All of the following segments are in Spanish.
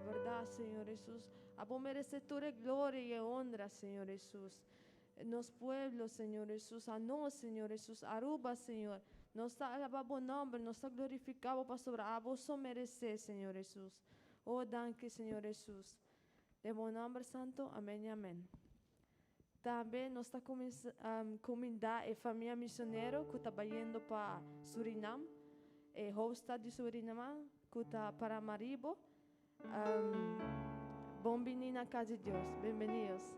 verdad, Señor Jesús. A vos merecer toda gloria y honra, Señor Jesús. Nos pueblos, Señor Jesús, a nos, Señor Jesús, Aruba, Señor. Nos alaba vos nombre, nos glorificado, pastor. A vos merecer, Señor Jesús. Oh, danke, Señor Jesús. De bom nombre santo, amén y amén. Também nossa comunidade e família missionária que está indo para Suriname, e host de Suriname, que está para Maribo. Bem-vindo na casa de Deus, bem-vindos.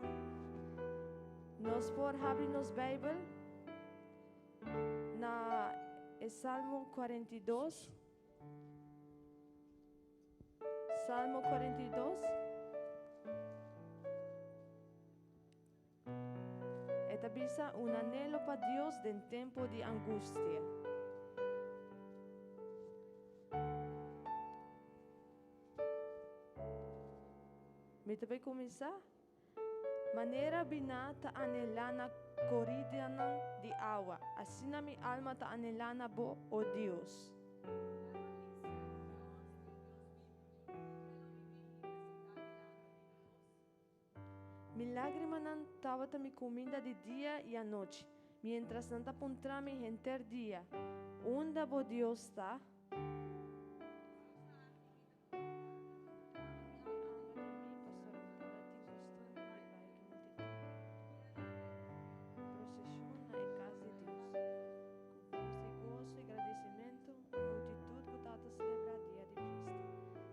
Nós por abrir nos Bíblia na Salmo 42. Salmo 42. Esta bisa un anhelo para Dios en tiempo de angustia. Me te voy a comenzar. Manera bina ta anhelana corridiana de agua. Así na mi alma ta anhelana bo, oh Dios. Mi lágrima não estava me comida de dia e a noite, mientras não apontava me enter dia. Onde o Deus está?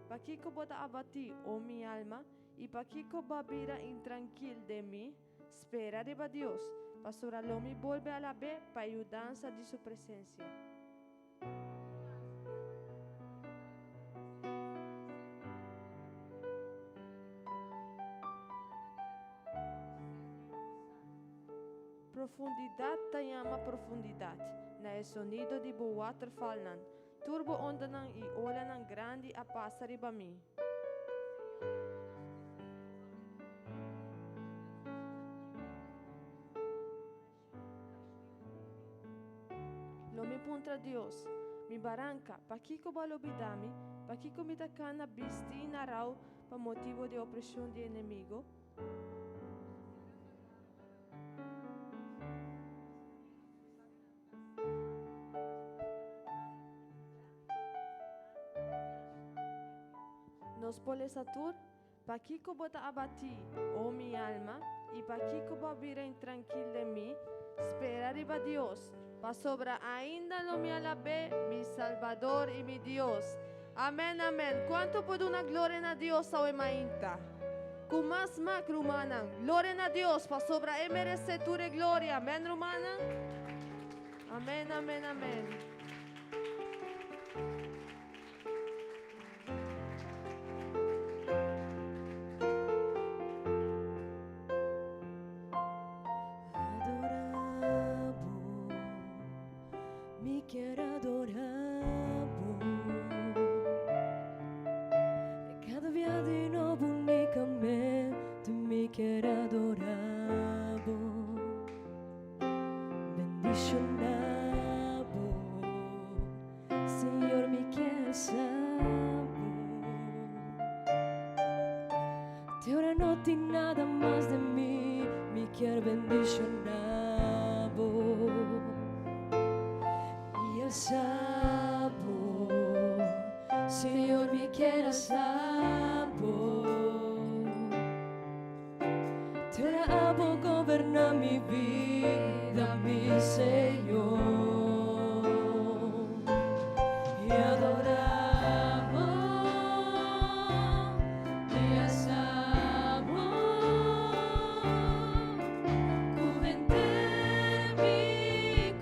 Para que eu bota abatir, oh minha alma, e para que eu babira intranquilo de mim, espera de Deus, para sobre lo me volve a la be para ayudança de sua presença. Profundidade te chama profundidade, na sonido de bo waterfall nan. Turbo onda nan e ola nan grande a passa riba mim. Lo me contra Deus, mi barranca, pa kiko balobidami, pa kiko mi takana bisti na rau pa motivo de opressão de inimigo. Nos polesatur, pa kiko bota abati, oh mi alma, e pa kiko babira intranquil de mim, espera riba Deus, pa sobra ainda lo me alabe, mi Salvador e mi Deus. Amém, amém. Quanto pode uma glória na Deus ao emainta? Com mais macro humana, glória na Deus, pa sobra e merecer tua glória. Amém, romana? Amém, amém, amém. Quiero adorarlo. Cada día de nuevo únicamente me quiero adorarlo. Bendicionado, Señor, me quiero salvo. De ahora no tiene nada más de mí, me quiero bendicionado. Salvo, Señor, me quieras salvo. Te amo, goberna mi vida, mi Señor, y adoramos, me salvo. Cúbrete mi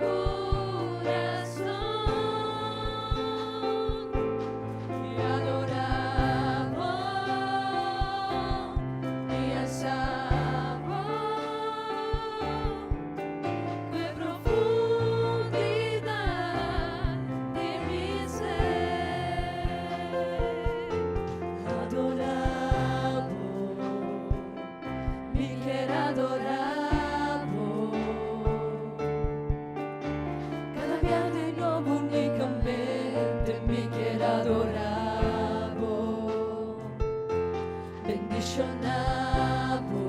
bendicionavo,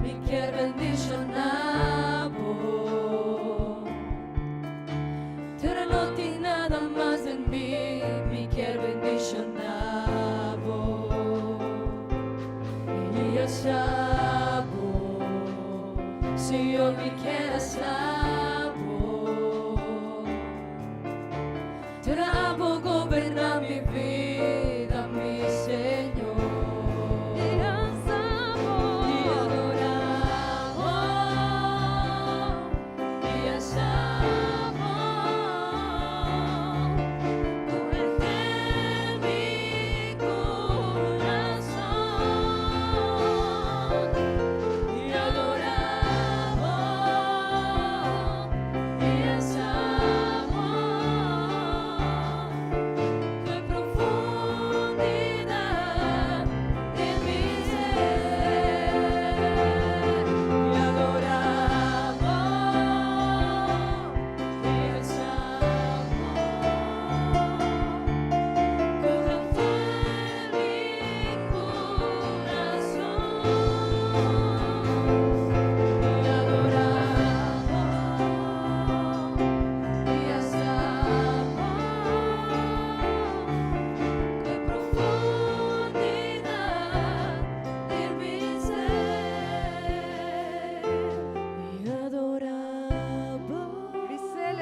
mi quiero bendicionavo. Te ora noti nada más de mí, mi quiero bendicionavo. Y yo sabo, si yo me quiero sabo, te ora amo gobernar mi vida, mi Señor.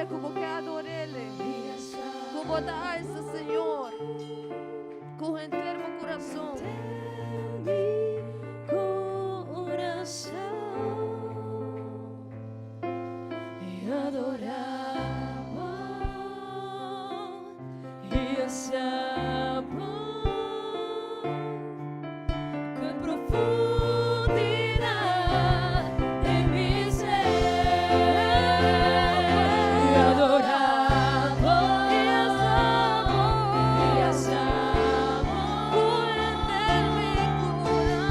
Como que adorele, como da esse Senhor, com entero meu coração. E adorava, e amo, que profundidade em mi ser. E adorava, e amo, por entero mi coração.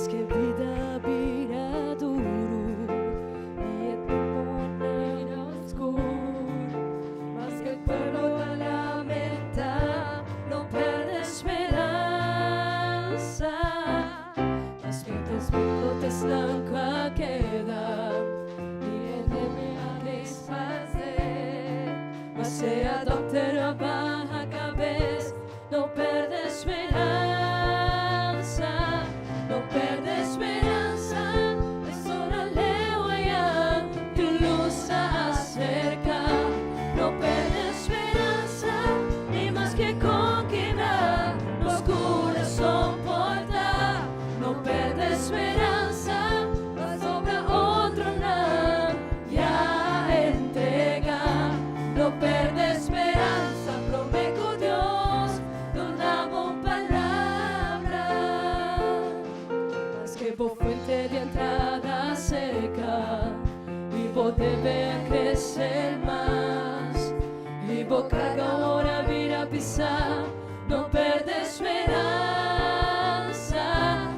Que vida vira duro y el pulmón era oscuro, mas que el pueblo lamenta, no pierde esperanza. Mas que desvelo estanca queda, y me a desfazer, mas se adopta a baja cabeza, no pierde esperanza. No perde esperanza, es una legua ya, tu luz se acerca. No perde esperanza, ni más que conquistar, los curas soportar. No perde esperanza, la sobra otro nada, ya entrega. No perde esperanza, prometo Dios, donamos palabra. Que por fuente de entrada seca, y vos debe crecer más, y vos carga ahora vira a pisar, no perde esperanza.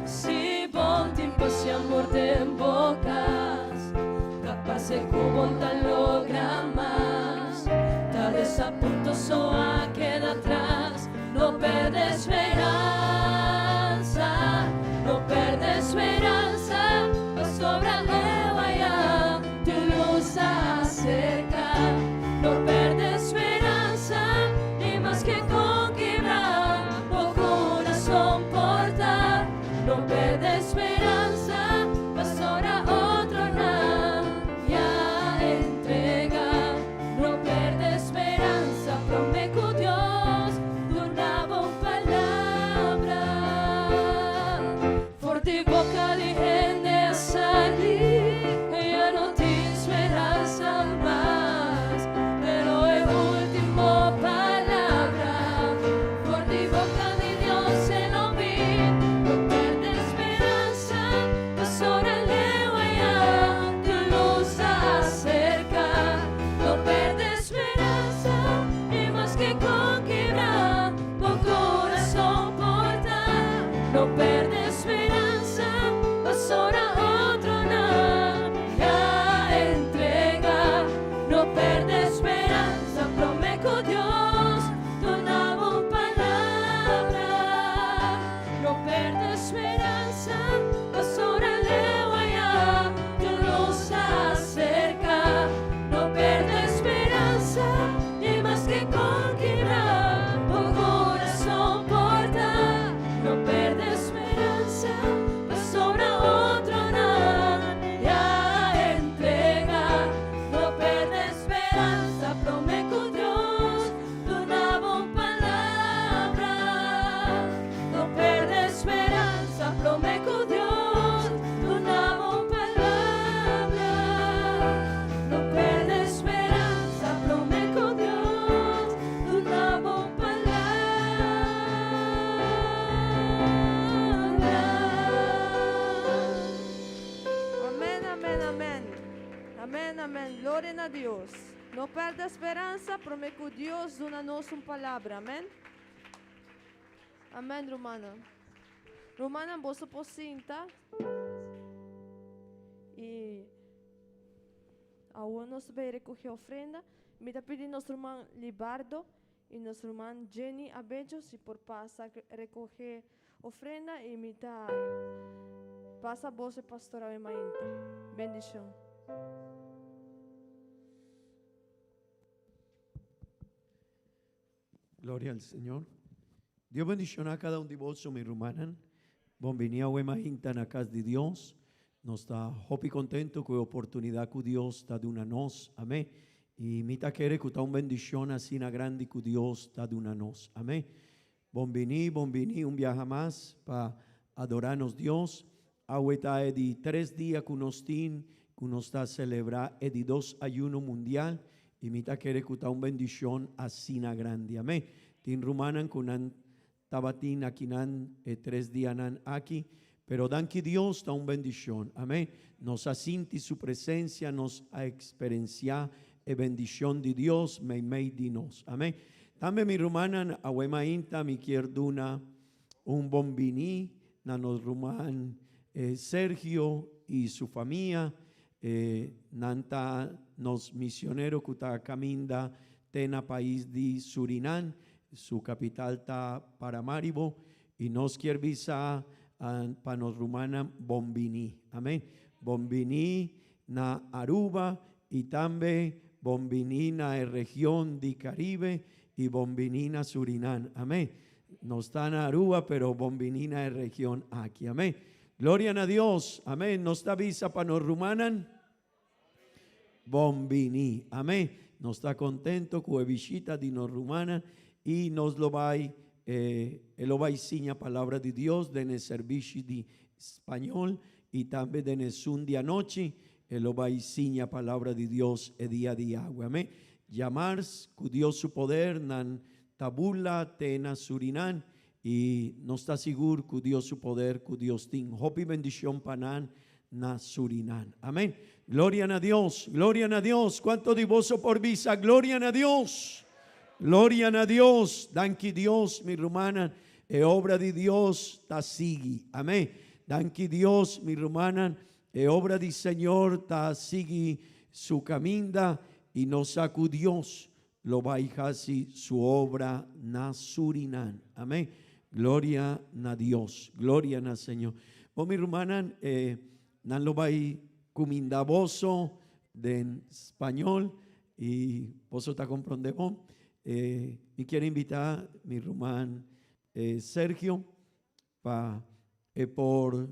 Si bom tiempo se amor te embocas, capaz de como tal logra más, tal vez a punto soa queda atrás, no perde esperanza. No perde esperanza, no sobra leva ya, tu luz se acerca. No perde esperanza, ni más que conquistar, o corazón portar. No perde esperanza, mas ahora otro nada, ya entrega. No perde esperanza, prometo Deus. Não perda a esperança, promete que Deus dá-nos uma palavra, amém? Amém, Romana. Romana, você pode sentar. E agora nós vamos recolher a ofrenda. Me está pedindo nosso irmão Libardo e nosso irmão Jenny Abejo se por passar recolher a ofrenda e me está passa a voz pastoral em Mainta. Bendição. Gloria al Señor. Dios bendicionar a cada um de vós, mi hermana. Bom-vindo ao Emahinta na casa de Deus. Nós está hopi contento com a oportunidade que Deus está dando a nós. Amém. E me está querendo que está uma bendição assim na grande que Deus está dando a nós. Amém. Bom-vindo, um viaje mais para adorar-nos Deus. Agora é de 3 dias que nós temos, que nós está a celebrar, é de 2 ayuno mundial. E me está querendo que está uma bendição assim na grande. Amém. Tin rumanan kunan tabatin aquí nan 3 días nan aquí, pero dan que Dios está una bendición. Amén. Nos asinti su presencia, nos a experienciar la bendición de Dios, me de nos. Amén. También mi rumanan awema inta mi quierduna un bombini na nos ruman Sergio y su familia nanta nos misionero kuta caminda tena país de Surinam. Su capital está Paramaribo y nos quiere visar para nos rumana Bombini. Amén. Bombini na Aruba y también Bombini na región de Caribe y Bombini na Surinam. Amén. No está en Aruba, pero Bombini na región aquí. Amén. Gloria a Dios. Amén. Nos está visa para nos rumanan Bombini. Amén. Nos está contento con la visita de nos rumanan. Y nos lo va a enseñar palabra de Dios en el servicio de español y también en el Sunday noche. Él lo va a enseñar palabra de Dios el día de agua. Amén. Llamar con Dios su poder nan tabula tena Surinam y no está seguro que Dios su poder, que Dios tiene. Hopi bendición panan na Surinam. Amén. Gloria a Dios, gloria a Dios. ¿Cuánto de vos por visa? Gloria a Dios. Gloria a Dios, danke Dios, mi hermana, obra de Dios ta sigue, amén. Danke Dios, mi hermana, obra del Señor ta sigue su caminda y nos sacu Dios, lo va a dejar su obra na Surinam, amén. Gloria a Dios, gloria al Señor. Oh, mi hermana, nan lo va a cominda voso en español y voso ta comprendemos. Me quiero invitar mi hermano Sergio por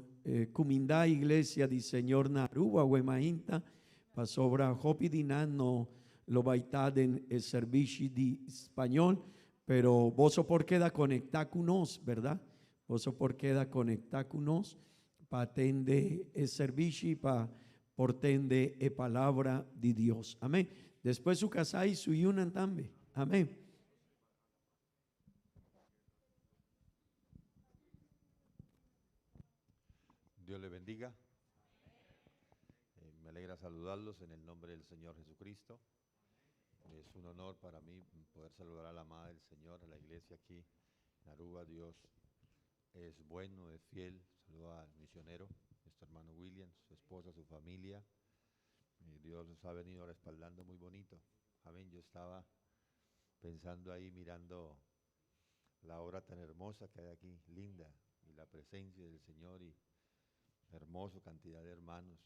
comindar iglesia del Señor Naruba Huemainta para sobra Hopi Dinano lo va a estar en el servicio de español, pero vos por queda conectar con nos, ¿verdad? Vos por queda conectar con nos para atender el servicio y para portender la palabra de Dios. Amén. Después su casa y su yunan también. Amén. Dios le bendiga. Me alegra saludarlos en el nombre del Señor Jesucristo. Es un honor para mí poder saludar a la amada del Señor, a la iglesia aquí en Aruba. Dios es bueno, es fiel. Saludo al misionero, nuestro hermano William, su esposa, su familia. Dios nos ha venido respaldando muy bonito. Amén. Yo estaba pensando ahí, mirando la obra tan hermosa que hay aquí, linda, y la presencia del Señor y hermoso cantidad de hermanos.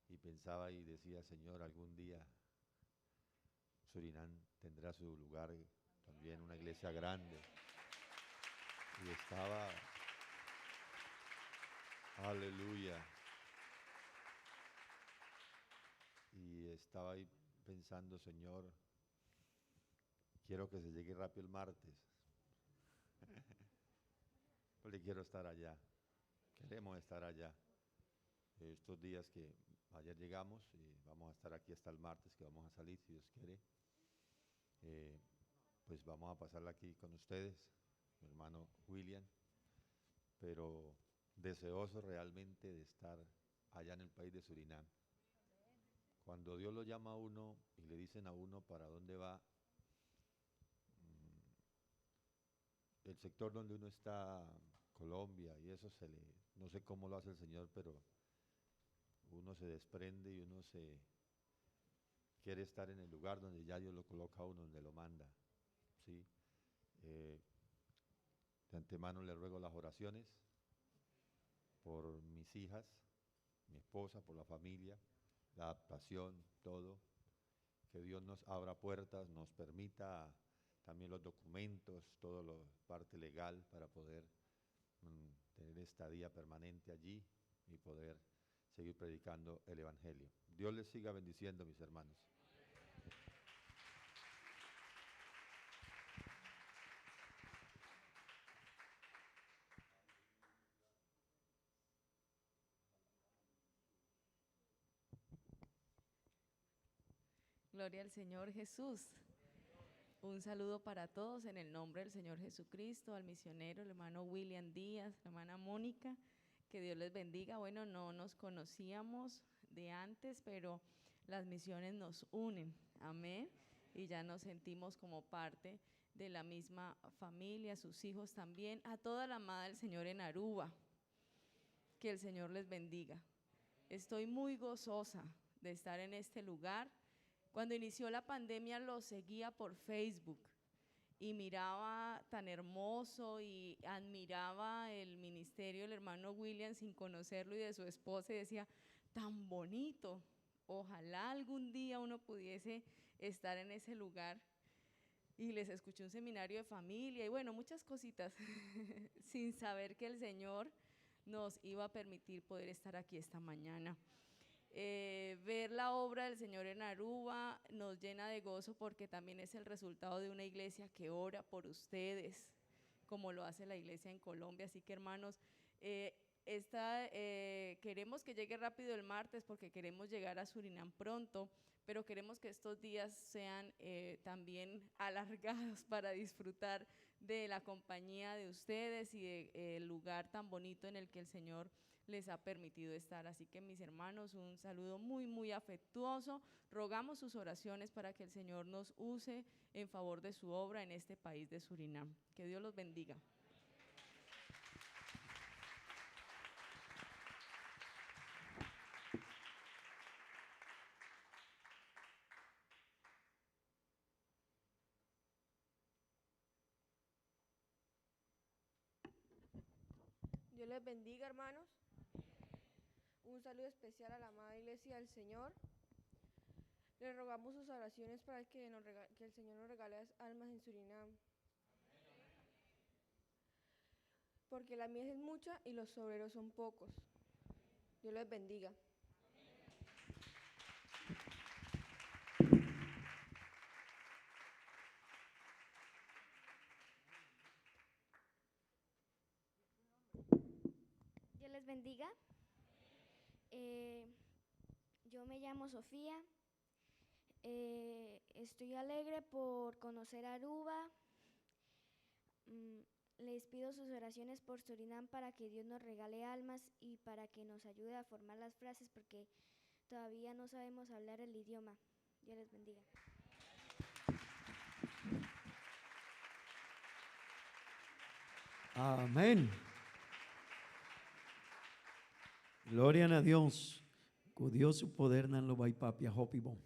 Y pensaba y decía, Señor, algún día Surinam tendrá su lugar también, una iglesia grande. Y estaba, aleluya, y estaba ahí pensando, Señor, quiero que se llegue rápido el martes, porque quiero estar allá, queremos estar allá. Estos días que ayer llegamos y vamos a estar aquí hasta el martes, que vamos a salir, si Dios quiere, pues vamos a pasarla aquí con ustedes, mi hermano William, pero deseoso realmente de estar allá en el país de Surinam. Cuando Dios lo llama a uno y le dicen a uno para dónde va, el sector donde uno está, Colombia, y eso no sé cómo lo hace el Señor, pero uno se desprende y uno se quiere estar en el lugar donde ya Dios lo coloca a uno, donde lo manda, ¿sí? De antemano le ruego las oraciones por mis hijas, mi esposa, por la familia, la adaptación, todo, que Dios nos abra puertas, nos permita también los documentos, todo lo parte legal para poder tener estadía permanente allí y poder seguir predicando el Evangelio. Dios les siga bendiciendo, mis hermanos. Gloria al Señor Jesús. Un saludo para todos en el nombre del Señor Jesucristo, al misionero, el hermano William Díaz, la hermana Mónica, que Dios les bendiga. Bueno, no nos conocíamos de antes, pero las misiones nos unen, amén, y ya nos sentimos como parte de la misma familia, sus hijos también, a toda la amada del Señor en Aruba, que el Señor les bendiga. Estoy muy gozosa de estar en este lugar. Cuando inició la pandemia lo seguía por Facebook y miraba tan hermoso y admiraba el ministerio del hermano William sin conocerlo y de su esposa y decía, tan bonito, ojalá algún día uno pudiese estar en ese lugar. Y les escuché un seminario de familia y bueno, muchas cositas, sin saber que el Señor nos iba a permitir poder estar aquí esta mañana. Ver la obra del Señor en Aruba nos llena de gozo porque también es el resultado de una iglesia que ora por ustedes, como lo hace la iglesia en Colombia. Así que hermanos, queremos que llegue rápido el martes porque queremos llegar a Surinam pronto, pero queremos que estos días sean también alargados para disfrutar de la compañía de ustedes y del lugar tan bonito en el que el Señor les ha permitido estar. Así que mis hermanos, un saludo muy, muy afectuoso. Rogamos sus oraciones para que el Señor nos use en favor de su obra en este país de Surinam. Que Dios los bendiga. Dios les bendiga, hermanos. Un saludo especial a la amada iglesia del Señor. Le rogamos sus oraciones para que el Señor nos regale las almas en Surinam. Porque la mies es mucha y los obreros son pocos. Dios les bendiga. Dios les bendiga. Yo me llamo Sofía. Estoy alegre por conocer Aruba. Les pido sus oraciones por Surinam para que Dios nos regale almas y para que nos ayude a formar las frases porque todavía no sabemos hablar el idioma. Dios les bendiga. Amén. Gloria a Dios. Con Dios su poder nan lo vai papia hopi bon.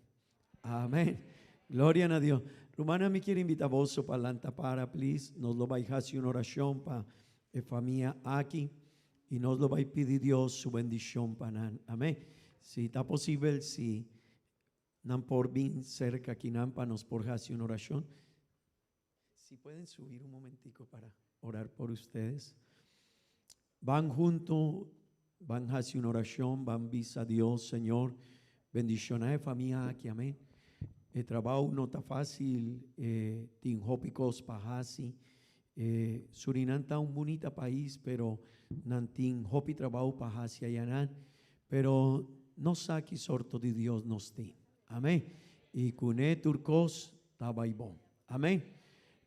Amén. Gloria a Dios. Rumana me quiere invitar vos para lanta para, please. Nos lo vai hacer una oración para la familia aquí y nos lo vai pedir Dios su bendición para nan. Amén. Si está posible, si nan por bien cerca aquí nan para nos por hacer una oración. Si pueden subir un momentico para orar por ustedes. Van juntos, van a hacer una oración, van a Dios, Señor, bendición a la familia aquí, amén. El trabajo no está fácil, tin hópicos pajasi. Surinam está un bonito país, pero no tin hopi trabajo pajasi allá, pero no saque sorto de Dios nos tiene, amén. Y con turcos está bon, amén.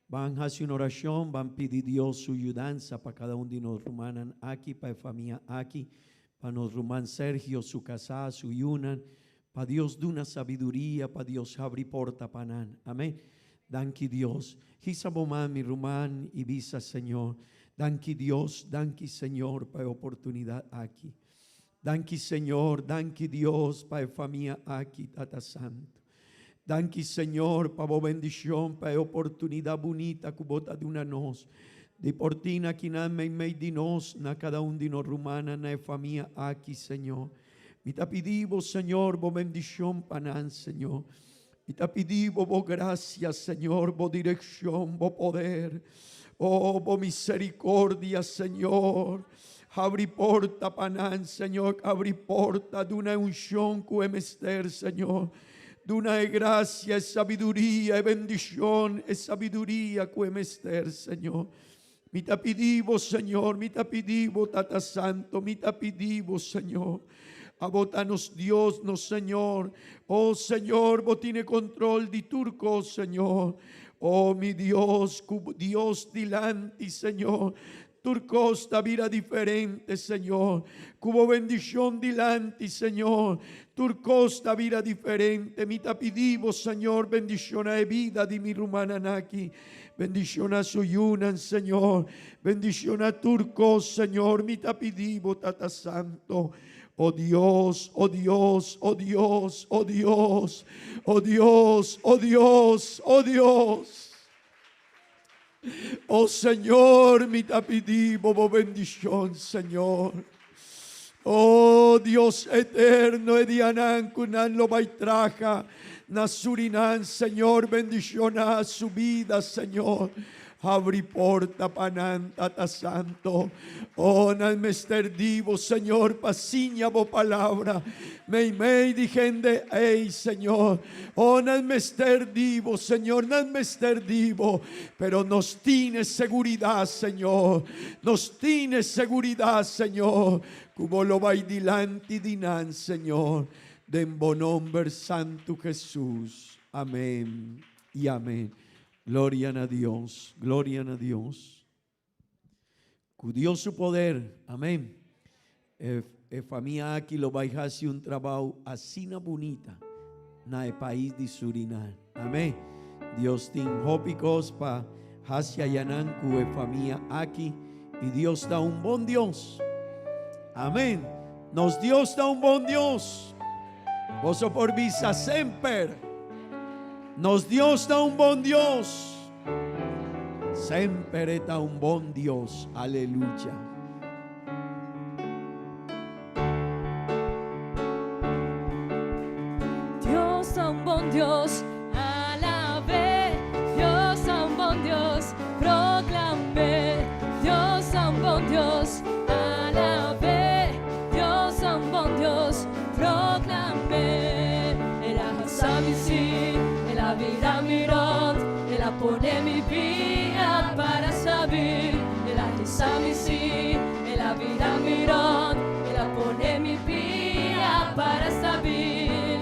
Van a hacer una oración, van a pedir Dios su ayudanza para cada uno de los rumanos aquí, para la familia aquí, para los rumanos Sergio, su casa, su yunan, Pa Dios d'una sabiduria, pa Dios abri porta panan. Amén. Danki Dios. Hisa boman mi rumán y visa Señor. Danki Dios, danki Señor, pa oportunidad aquí. Danki Señor, danki Dios, pa familia aquí, Tata Santo. Danki Señor, pa bo bendición, pa oportunidad bonita, cubota de una nos. De portina kinan mei di nos, na cada un di nos rumana, na familia aquí, Señor. Mi te pedimos, Señor, bo bendición panan, Señor. Mi te pedimos, bo gracia, Señor, bo dirección, bo poder. Oh, bo misericordia, Señor. Abri porta panan, Señor. Abri porta de una unción que emester, Señor. De una gracia, e sabiduría, e bendición, e sabiduría que emester, Señor. Mi te pedimos, Señor. Mi te pedimos, Tata Santo. Mi te pedimos, Señor. Abotanos Dios, no Señor. Oh Señor, vos tiene control de turco, Señor. Oh mi Dios, Dios dilante, Señor. Turcos da vida diferente, Señor. Cubo bendición dilante, Señor. Turcos da vida diferente. Mi te pedimos, Señor, bendición a vida de mi rumana naki. Bendición a su yunan, Señor. Bendición a turcos, Señor. Mi te pedimos, Tata Santo. Oh Dios, oh Dios, oh Dios, oh Dios, oh Dios, oh Dios, oh Dios. Oh Señor, mi te pedimos bendición, Señor. Oh Dios eterno, edianan kunan lo baitraja, nasurinan, Señor, bendición a su vida, Señor. Abri porta panan, Tata Santo. Oh, nan mester divo, Señor, pasiña bo palabra. Mei dijende, ey, Señor. Oh, nan mester divo, Señor, nan mester divo. Pero nos tiene seguridad, Señor. Nos tiene seguridad, Señor. Como lo vai dilanti dinan, Señor. Den bon nombre santo Jesús. Amén y amén. Gloria a Dios, gloria a Dios. Con Dios su poder, amén. Familia aquí lo vai a hacer un trabajo así na bonita na el país de Surinam, amén. Dios tiene hópicos pa hacia yanan cu familia aquí y Dios da un buen Dios, amén. Nos Dios da un buen Dios. Vos por visa semper. Nos Dios da un buen Dios. Sempre está un buen Dios. Aleluya. Dios da un buen Dios. Alabé. Dios da un buen Dios. Proclamé. Dios da un buen Dios. Alabé. Dios da un buen Dios. Proclamé. El Hasamisi. La vida miró, la pone mi vida para saber, la risa mi sí, la vida miró, la pone mi vida para saber.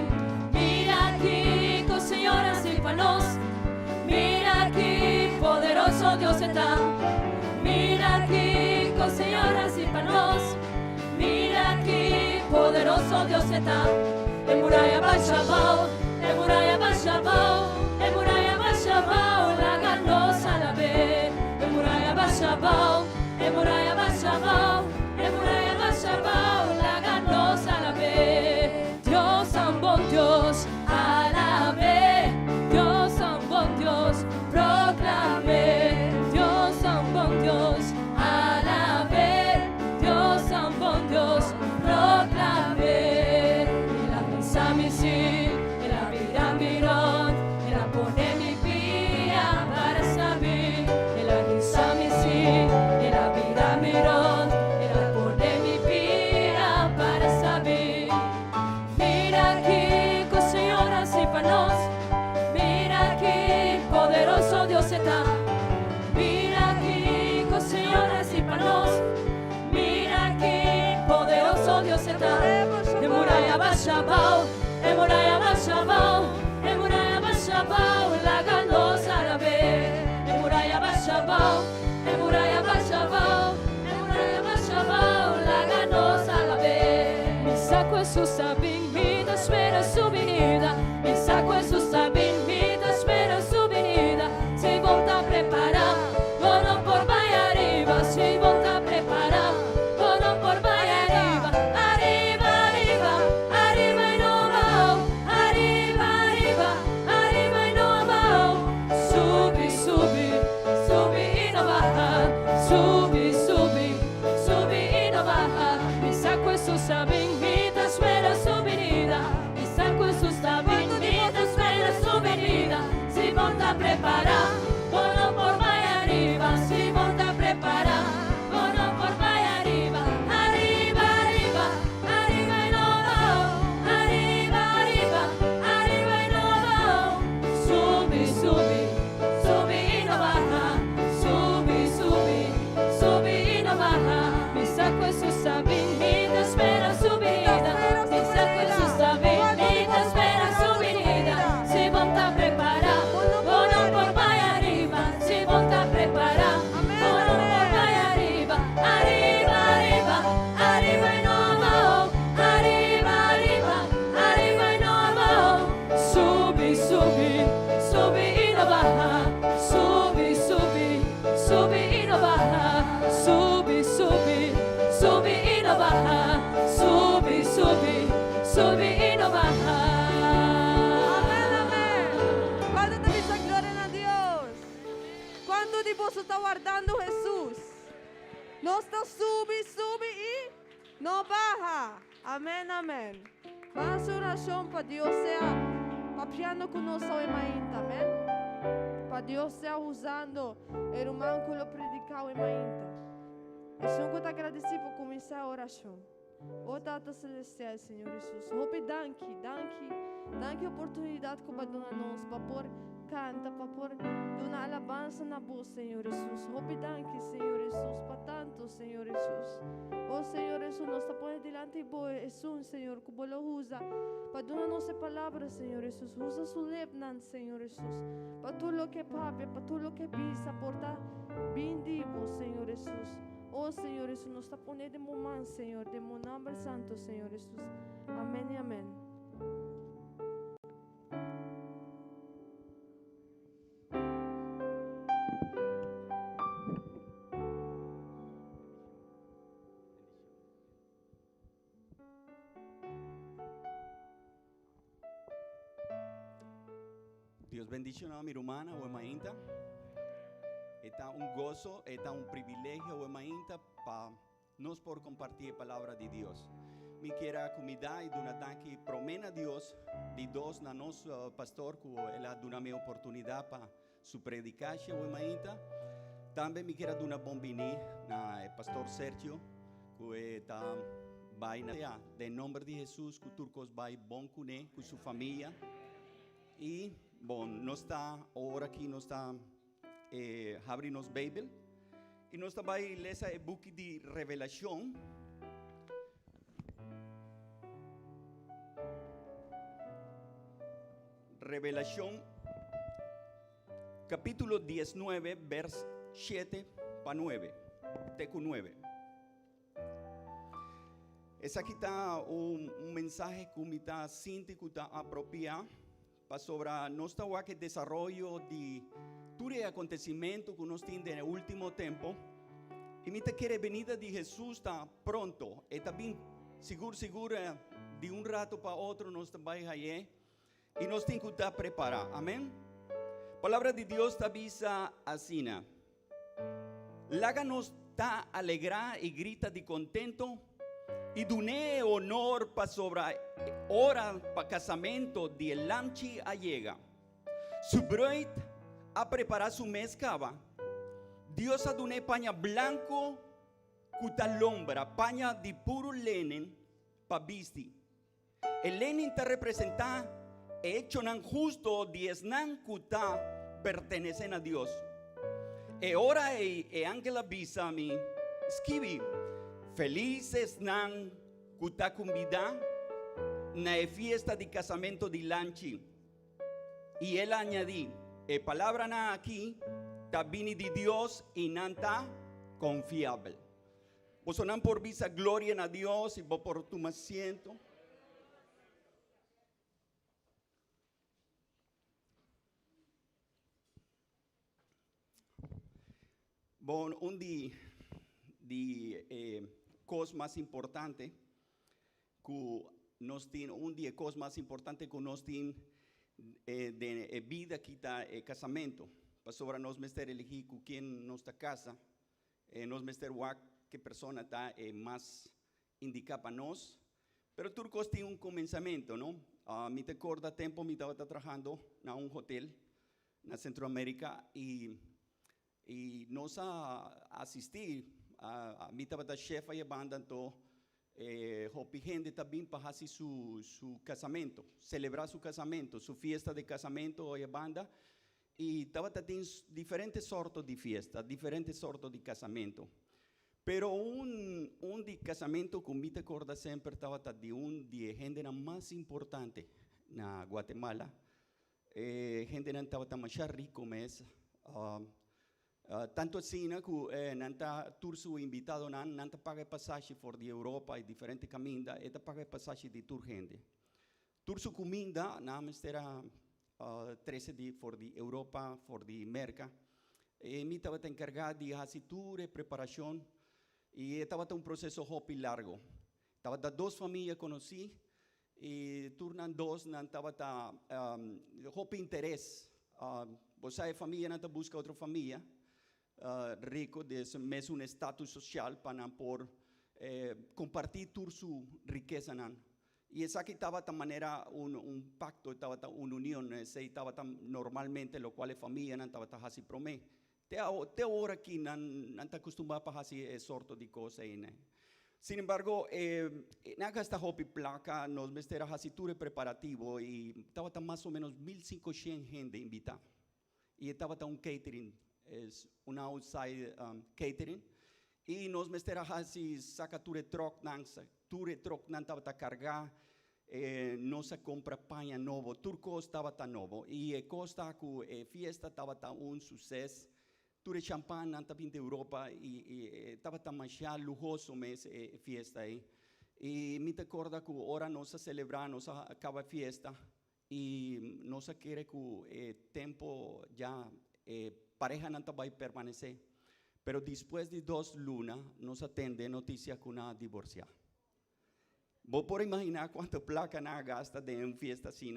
Mira aquí, con señoras y panos, mira aquí, poderoso Dios está. Mira aquí, con señoras y panos, mira aquí, poderoso Dios está. En muralla Bachabao. Emuraya Bashabao, Emuraya Bashabao, la ganosa la ve. Emuraya Bashabao, Emuraya Bashabao, Emuraya Bashabao, la ganosa la ve. Dios un buen Dios, alabé. Dios un buen Dios, proclamé. Dios un buen Dios, alabé. Dios un buen Dios, proclamé. Y la pensa mi sí. Mirón, la pone mi vida para saber, la risa mi sí, la vida mirón, la pone mi vida para saber. Mira aquí, con señoras y panos, mira aquí, poderoso Dios está. Mira aquí, con señoras y panos, mira aquí, poderoso Dios está. De muralla Bashabao, de muralla Bashabao. Emuraya Bashabao, la ganosa la ve. Emuraya Bashabao, Emuraya Bashabao, Emuraya Bashabao, la ganosa la ve. Mi saco es su sabín, mi desespero es su baja, subi, subi, subi y no baja. Mi saco es su sabín, mi espera su venida. Mi saco es su sabín, mi espera su venida. Si monta prepara, bono por vaya arriba. Si monta prepara, bono por vaya arriba. Arriba, arriba, arriba y no bajo. Arriba, arriba, arriba y no bajo. Subi, subi, subi y no baja. Subi, subi, subi y no baja. Mi saco es su sabín, mi espera su venida. Mi saco es su sabín, mi espera su venida. Si monta prepara, bono por vaya arriba. Si monta prepara, bono por vaya arriba. Arriba, arriba, arriba y no bajo. Arriba, arriba, arriba y no bajo. Subi, subi, subi y no baja. Subi, subi, subi y no baja. Subi, subi, subi y no baja. Subi, subi, subi y no baja. Amén, amén. ¿Cuánto te dice gloria a Dios? ¿Cuánto de vos está guardando Jesús? No está sube y no baja. Amén, amén. Vamos a hacer oración para Dios sea papiando con nosotros en Mainta, amén. Para Dios sea usando el hermano que lo predicado en Mainta. Eu que te agradeci por começar a oração. Ó Tata Celestial, Senhor Jesus. Hope danke a oportunidade que vai dar nós para pôr canta, para pôr uma alabança na voz, Senhor Jesus. Hope danke, Senhor Jesus, para tanto, Senhor Jesus. Ó Senhor Jesus, nós estamos põe delante de você, Jesus, Senhor, que você usa para dar nossa palavra, Senhor Jesus. Usa su lebnan, Senhor Jesus. Para tudo o que é papi, para tudo o que é bisa, portar bem vivo, Senhor Jesus. Oh Senhor Jesus, nos está poniendo de momento, Senhor, de meu nome santo, Senhor Jesus. Amém e amém. Dios bendicionado a mi hermana Wemainta. Está un gozo, está un privilegio Wemainta para nos por compartir la palabra de Dios. Mi quiera comida y dona tanque promena Dios de dos na nos pastor que ela dona mi oportunidad para su predicación Wemainta. También mi quiera dona bombini na pastor Sergio que está vai na de nombre de Jesús que turcos vai bom con su familia. Y bom, no está ahora aquí no está abrindo Bíblia e nós também lemos o book de Revelação. Revelação, capítulo 19, vers 7 para 9. Teco 9. Esse aqui está mensaje que me está sintiendo, está apropiado para sobre nuestro desarrollo de todo el acontecimiento que nos tiene en el último tiempo. Y mi te quiere venida de Jesús está pronto. Está bien seguro de un rato para otro nos va a ir y nos tiene que estar preparados. Amén. Palabra de Dios está visa así. Láganos está alegrar y grita de contento. Y dune honor para sobre hora para casamento de lanchi allega. Su broid a preparar su mezcaba. Dios a dune paña blanco cuta lombra, paña de puro lenen pa bisti. El lenen te representa hecho nan justo diesnan cuta pertenecen a Dios. E ora e ángela bisa mi escribi. Felices nan kuta convida na fiesta de casamento de lanchi. Y él añadí, palabra na aquí, tabini de Dios y nanta confiable. Vos sonan por visa gloria a Dios y vos por tu asiento. Bon, un día cosa más importante que nos tiene un día cosa más importante que nos tiene de vida quita casamento pastora nos mester elegir con quién nos está casa, nos mester qué persona está más indicada para nos, pero turcos tiene un comenzamiento, ¿no? Me te acorda tiempo, me estaba trabajando en un hotel en Centroamérica y nos asistí a mí estaba chef y banda todo hopi gente también para hacer su casamento, celebrar su casamento, su fiesta de casamento y banda y estaba teniendo diferentes sortos de fiesta, diferentes sortos de casamento. Pero un de casamento que me acorda siempre estaba de un de gente más importante en Guatemala. Gente no estaba tan más rico, mes. Tanto así que nanta turso invitado nanta paga pasaje por de Europa y diferentes caminos, eta paga pasaje de tur gente. Turso comida nada era 13 de por de Europa, por de América. Me estaba encargado de hacer toda preparación y estaba un proceso hopi largo. Estaba dos familias conocí y turnan dos estaba hopi interés. Vos sabes familia nanta busca otra familia. Rico de mes un estatus social para por compartir su riqueza y esa que estaba de manera un pacto estaba una unión ese estaba normalmente lo cual es familia estaba así promé te ahora aquí no está acostumbrado a hacer sorto de cosas sin embargo naga esta hopi placa nos mestera así tour preparativo y estaba más o menos 1500 gente invitada y estaba un catering es un outside catering y nos mestera así saca ture truck estaba cargar no se compra paña nuevo turco estaba tan nuevo y costa que fiesta estaba un suceso ture champán también de Europa y estaba tan más lujoso mes fiesta ahí y me te acuerda que ahora nos a celebrar nos acaba fiesta y nos quiere que tiempo ya pareja no va a permanecer, pero después de 2 lunas nos atende noticia que una divorciada. Vos por imaginar cuánto placa gasta de una fiesta así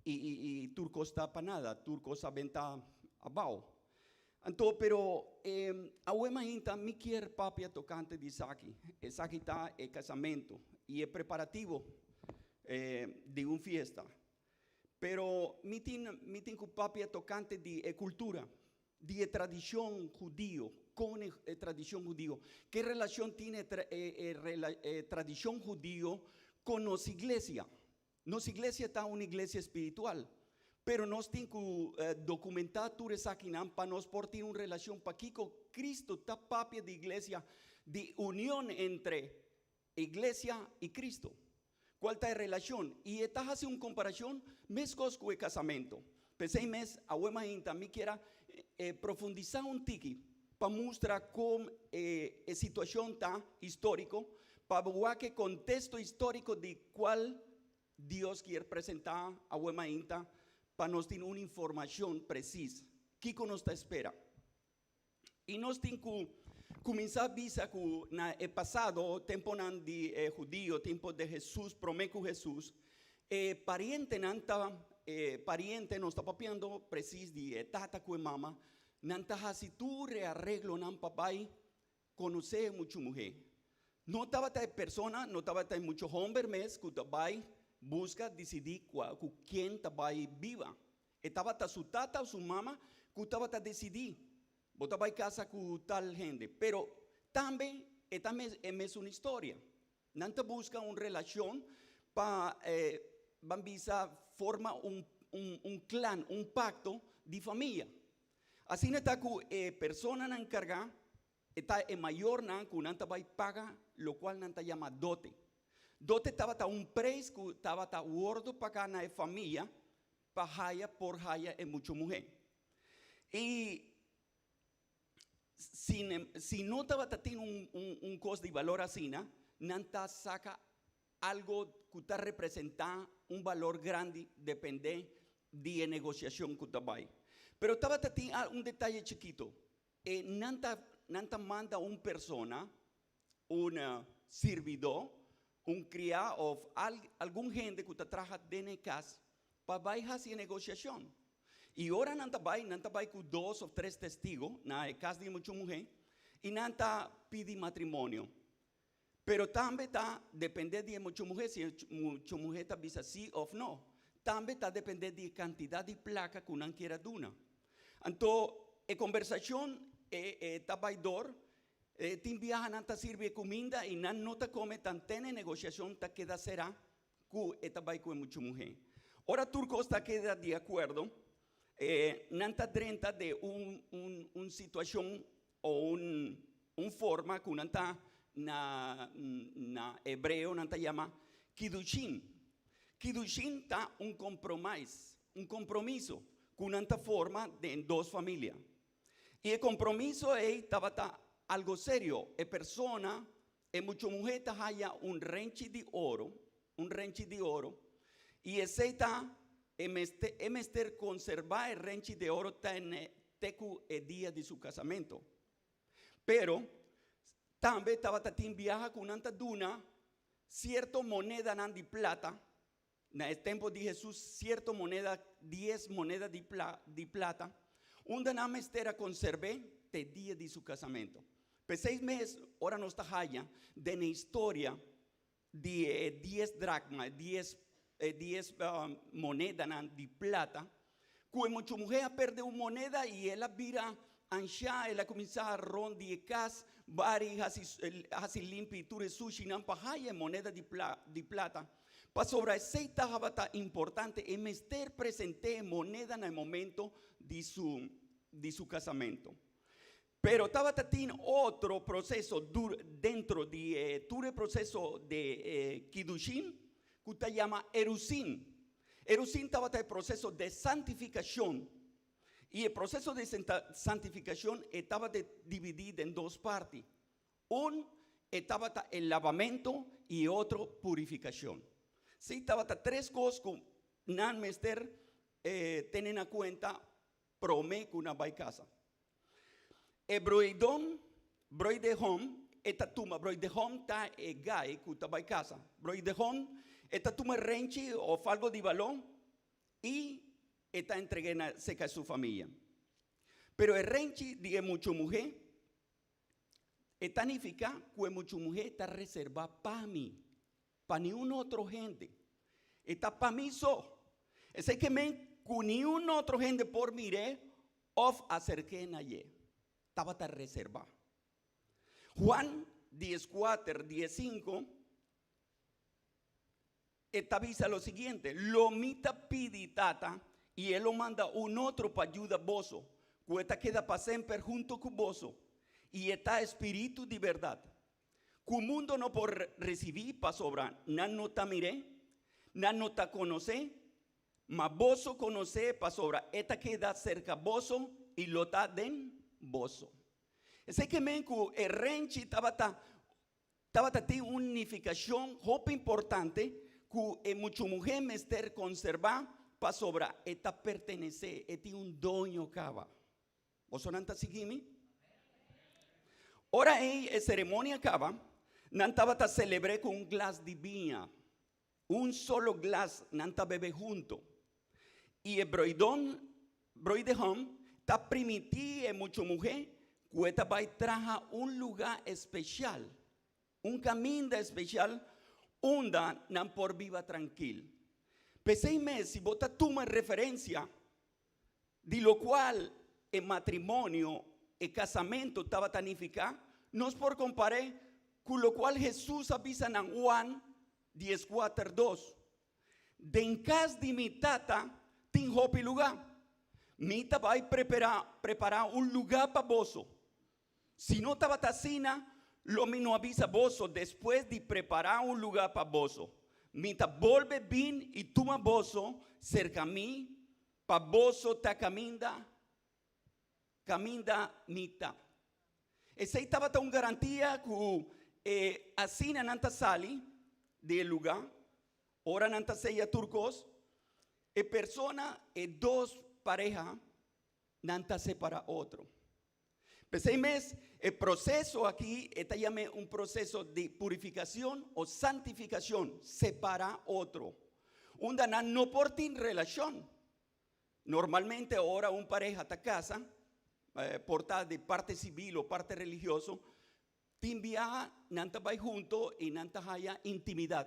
y turco está para nada, turco está venta abajo. Entonces, pero a imagina mi quiere papia tocante de Saki está el casamiento y el preparativo de una fiesta. Pero mi tengo papia tocante de cultura, de tradición judío, con tradición judío. ¿Qué relación tiene tradición judío con nuestra iglesia? Nuestra iglesia está una iglesia espiritual, pero nos tengo documentar todas aquí para nos portar una relación para que Cristo está papia de iglesia, de unión entre iglesia y Cristo. ¿Cuál es la relación? Y esta hace una comparación mes con el casamiento. Pensé mes a imagina también quiera profundizar un tiki para mostrar cómo la situación está histórico, para ver qué contexto histórico de cuál Dios quiere presentar a imagina para nos tener una información precisa. ¿Qué nos espera? Y nos tenemos comenzar a visa que en el pasado, tiempo de judío, tiempo de Jesús, promete Jesús, pariente no está papiando preciso de tata con mamá, no está haciendo rearreglo no papá conocer mucho mujer. No estaba de persona, no estaba de muchos hombres que estaban busca decidir quién estaba viva. Estaba su tata o su mamá que estaba decidir. Botaba en casa con tal gente, pero también esta es una historia. Nanta busca una relación para forma un clan, un pacto de familia. Así está que persona encargada está el mayor que nanta va paga, lo cual nanta llama dote. Dote estaba un precio que estaba gordo para la familia, para haya por haya en mucha mujer. Y si no estaba teniendo un costo de valor así, nanta saca algo que está representando un valor grande, depende de la negociación que está ahí. Pero estaba teniendo un detalle chiquito. Nanta manda una persona, un servidor, un criado o algún gente que trabaja en casa para hacer negociación. Y ahora nanta bai con 2 o 3 testigos, na casa de mucha mujer, y nanta pide matrimonio. Pero también está depende de mucha mujer, si mucha mujer está visa sí o no. También está depende de cantidad de placa que uno quiera duna. Entonces, la conversación está baidor, te envía nanta sirve comida y nan nota come tan tiene negociación ta queda será que está bai con mucha mujer. Ahora turco está queda de acuerdo, nanta 30 de un situación o un forma que nanta na hebreo nanta llama Kiddushin. Kiddushin está un compromiso con nanta forma de en 2 familias. Y el compromiso estaba algo serio. La persona, mucha mujer haya un renchi de oro, y ese está emester conservar el renchi de oro en el día de su casamiento. Pero también estaba viaja con una duna, cierta moneda de plata, en el tiempo de Jesús, cierta moneda, 10 monedas de plata, una namestera conservé el día de su casamiento. Pues 6 meses, ahora no está haya, de la historia de 10 dracmas, 10 monedas de plata, que mucha mujer pierde una moneda y ella vira ansha, ella comienza a rondir cas, vari, hasi limpi, ture sushi, nampa haya moneda de plata. Para sobre aceita habata importante, el mester presente moneda en el momento de su casamiento. Pero estaba tatín otro proceso dentro de todo proceso de Kiddushin, que se llama Erusin. Erusin estaba el proceso de santificación. Y el proceso de santificación estaba dividido en 2 partes. Estaba el lavamiento y otro purificación. Sí, estaba 3 cosas que nan mester tienen en cuenta prome que una va a casa. Broidom, broidehom, esta tuma, broidehom ta gai que va a casa. Broidehom, esta tuma renchi o falgo de balón y esta entreguena seca a su familia. Pero el renchi de mucha mujer, esta significa que mucha mujer está reservada para mí, para ni un otro gente. Está para mí so. Es que me con ni un otro gente por mire, of acerqué en ayer. Estaba reservada. Juan 14, 15 establece lo siguiente: lo mita piditata y él lo manda un otro para ayudar bozo, que esta queda para siempre junto con bozo, y está espíritu de verdad. Que el mundo no por recibir para sobrar, no ta mire, no ta conoce, mas bozo conoce para sobrar, esta queda cerca bozo y lo ta den bozo. Es que menku el renchi estaba unificación hope importante que mucha mujer mester conservar para sobra esta pertenece eti un doño cava. ¿Vos sonanta sigimi? Ora ceremonia cava nantaba celebré con un glass de vino, un solo glass nanta bebe junto. Y el broidehom ta primití mucha mujer que esta va a traer un lugar especial, un camino especial, donde nan por viva tranquilo. Pues 6 meses, si vos toma referencia, de lo cual el matrimonio, el casamiento estaba tanificado, no es por comparar con lo cual Jesús avisa en Juan 14:2. De en casa de mi tata, tin hopi lugar. Mi tata va a preparar un lugar para vos. Si no estaba tacina, lo mismo avisa vos después de preparar un lugar para vos. Mita volve bien y toma vos cerca a mí, para vos ta caminda mita. Esa estaba una garantía que así nanta sali del lugar, ora nanta seya turcos, persona 2 parejas nanta separa otro. Pues 6 meses, el proceso aquí está llamado un proceso de purificación o santificación, separa otro. Una no por ti relación, Normalmente ahora un pareja está casa, porta de parte civil o parte religioso, te envía, nanta va junto y nanta haya intimidad.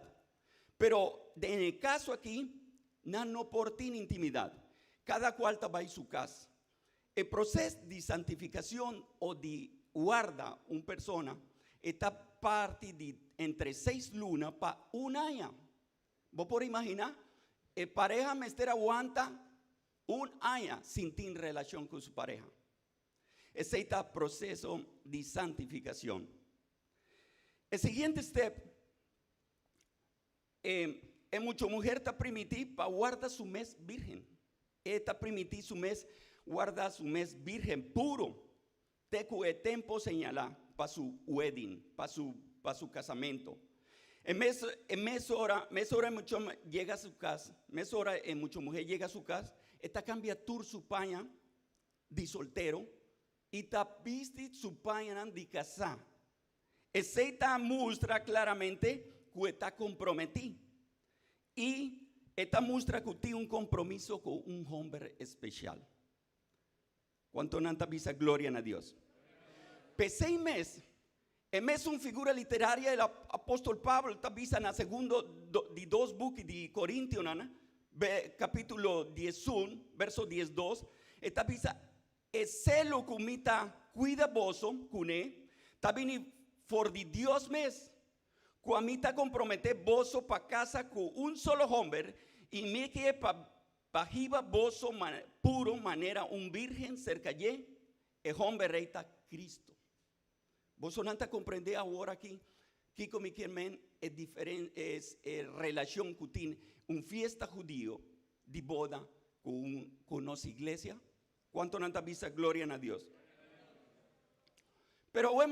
Pero en el caso aquí, no por ti intimidad. Cada cual va en su casa. El proceso de santificación o de guarda una persona está parte de entre 6 lunas para un año. ¿Vos podés imaginar? El pareja mester aguanta un año sin tener relación con su pareja. Ese es el proceso de santificación. El siguiente step, mucha mujer está permitida para guardar su mes virgen. Está permitida su mes, guardar su mes virgen puro. Teco el tiempo señala para su wedding, para su casamiento. En mes hora mucho llega a su casa, mes hora mucha mujer llega a su casa, está cambia tur su paña de soltero y está viste su paña de casar. Esta muestra claramente que está comprometido y esta muestra que tiene un compromiso con un hombre especial. ¿Cuánto nanta visa gloria a Dios? Por 6 meses. En mes una figura literaria, el apóstol Pablo está vista en el segundo de 2 buques de Corintios, capítulo 11, verso 12, está vista, el celo comita cuida boso, cune, está vini for de Dios mes, cuamita compromete boso pa casa con un solo hombre, y me que pa jiba boso puro manera un virgen cerca ye, el hombre reita Cristo. Vos sonanta comprender ahora aquí que con mi quien es diferente, es relación que tiene un fiesta judío de boda con nuestra iglesia. ¿Cuánto nanta visa gloria a Dios? Pero hoy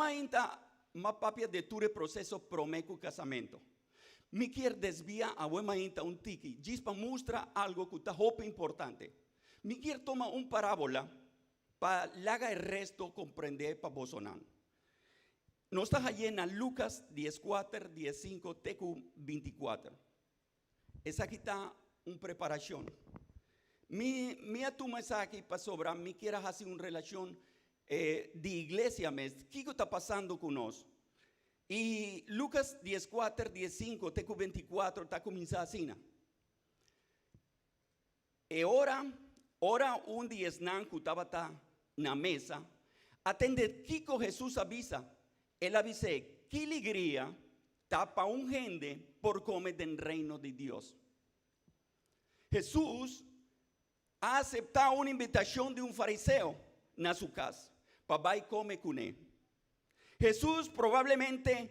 más papia de ture proceso promeco casamento. Mi quiere desvía a hoy un tiki. Gispa muestra algo que está hope importante. Mi quiere toma un parábola para laga el resto comprender para bosonan. No está allí en Lucas 14, 15, TQ 24. Esa aquí está una preparación. Mi atuma aquí para sobrar, mi quiera hacer una relación de iglesia mes. ¿Qué está pasando con nosotros? Y Lucas 14, 15, TQ 24 está comenzando así. Y ahora un día snan que estaba en la mesa, atende Kiko Jesús avisa. Él avise, qué alegría tapa un gente por comer del reino de Dios. Jesús ha aceptado una invitación de un fariseo en su casa para ir a comer con él. Jesús probablemente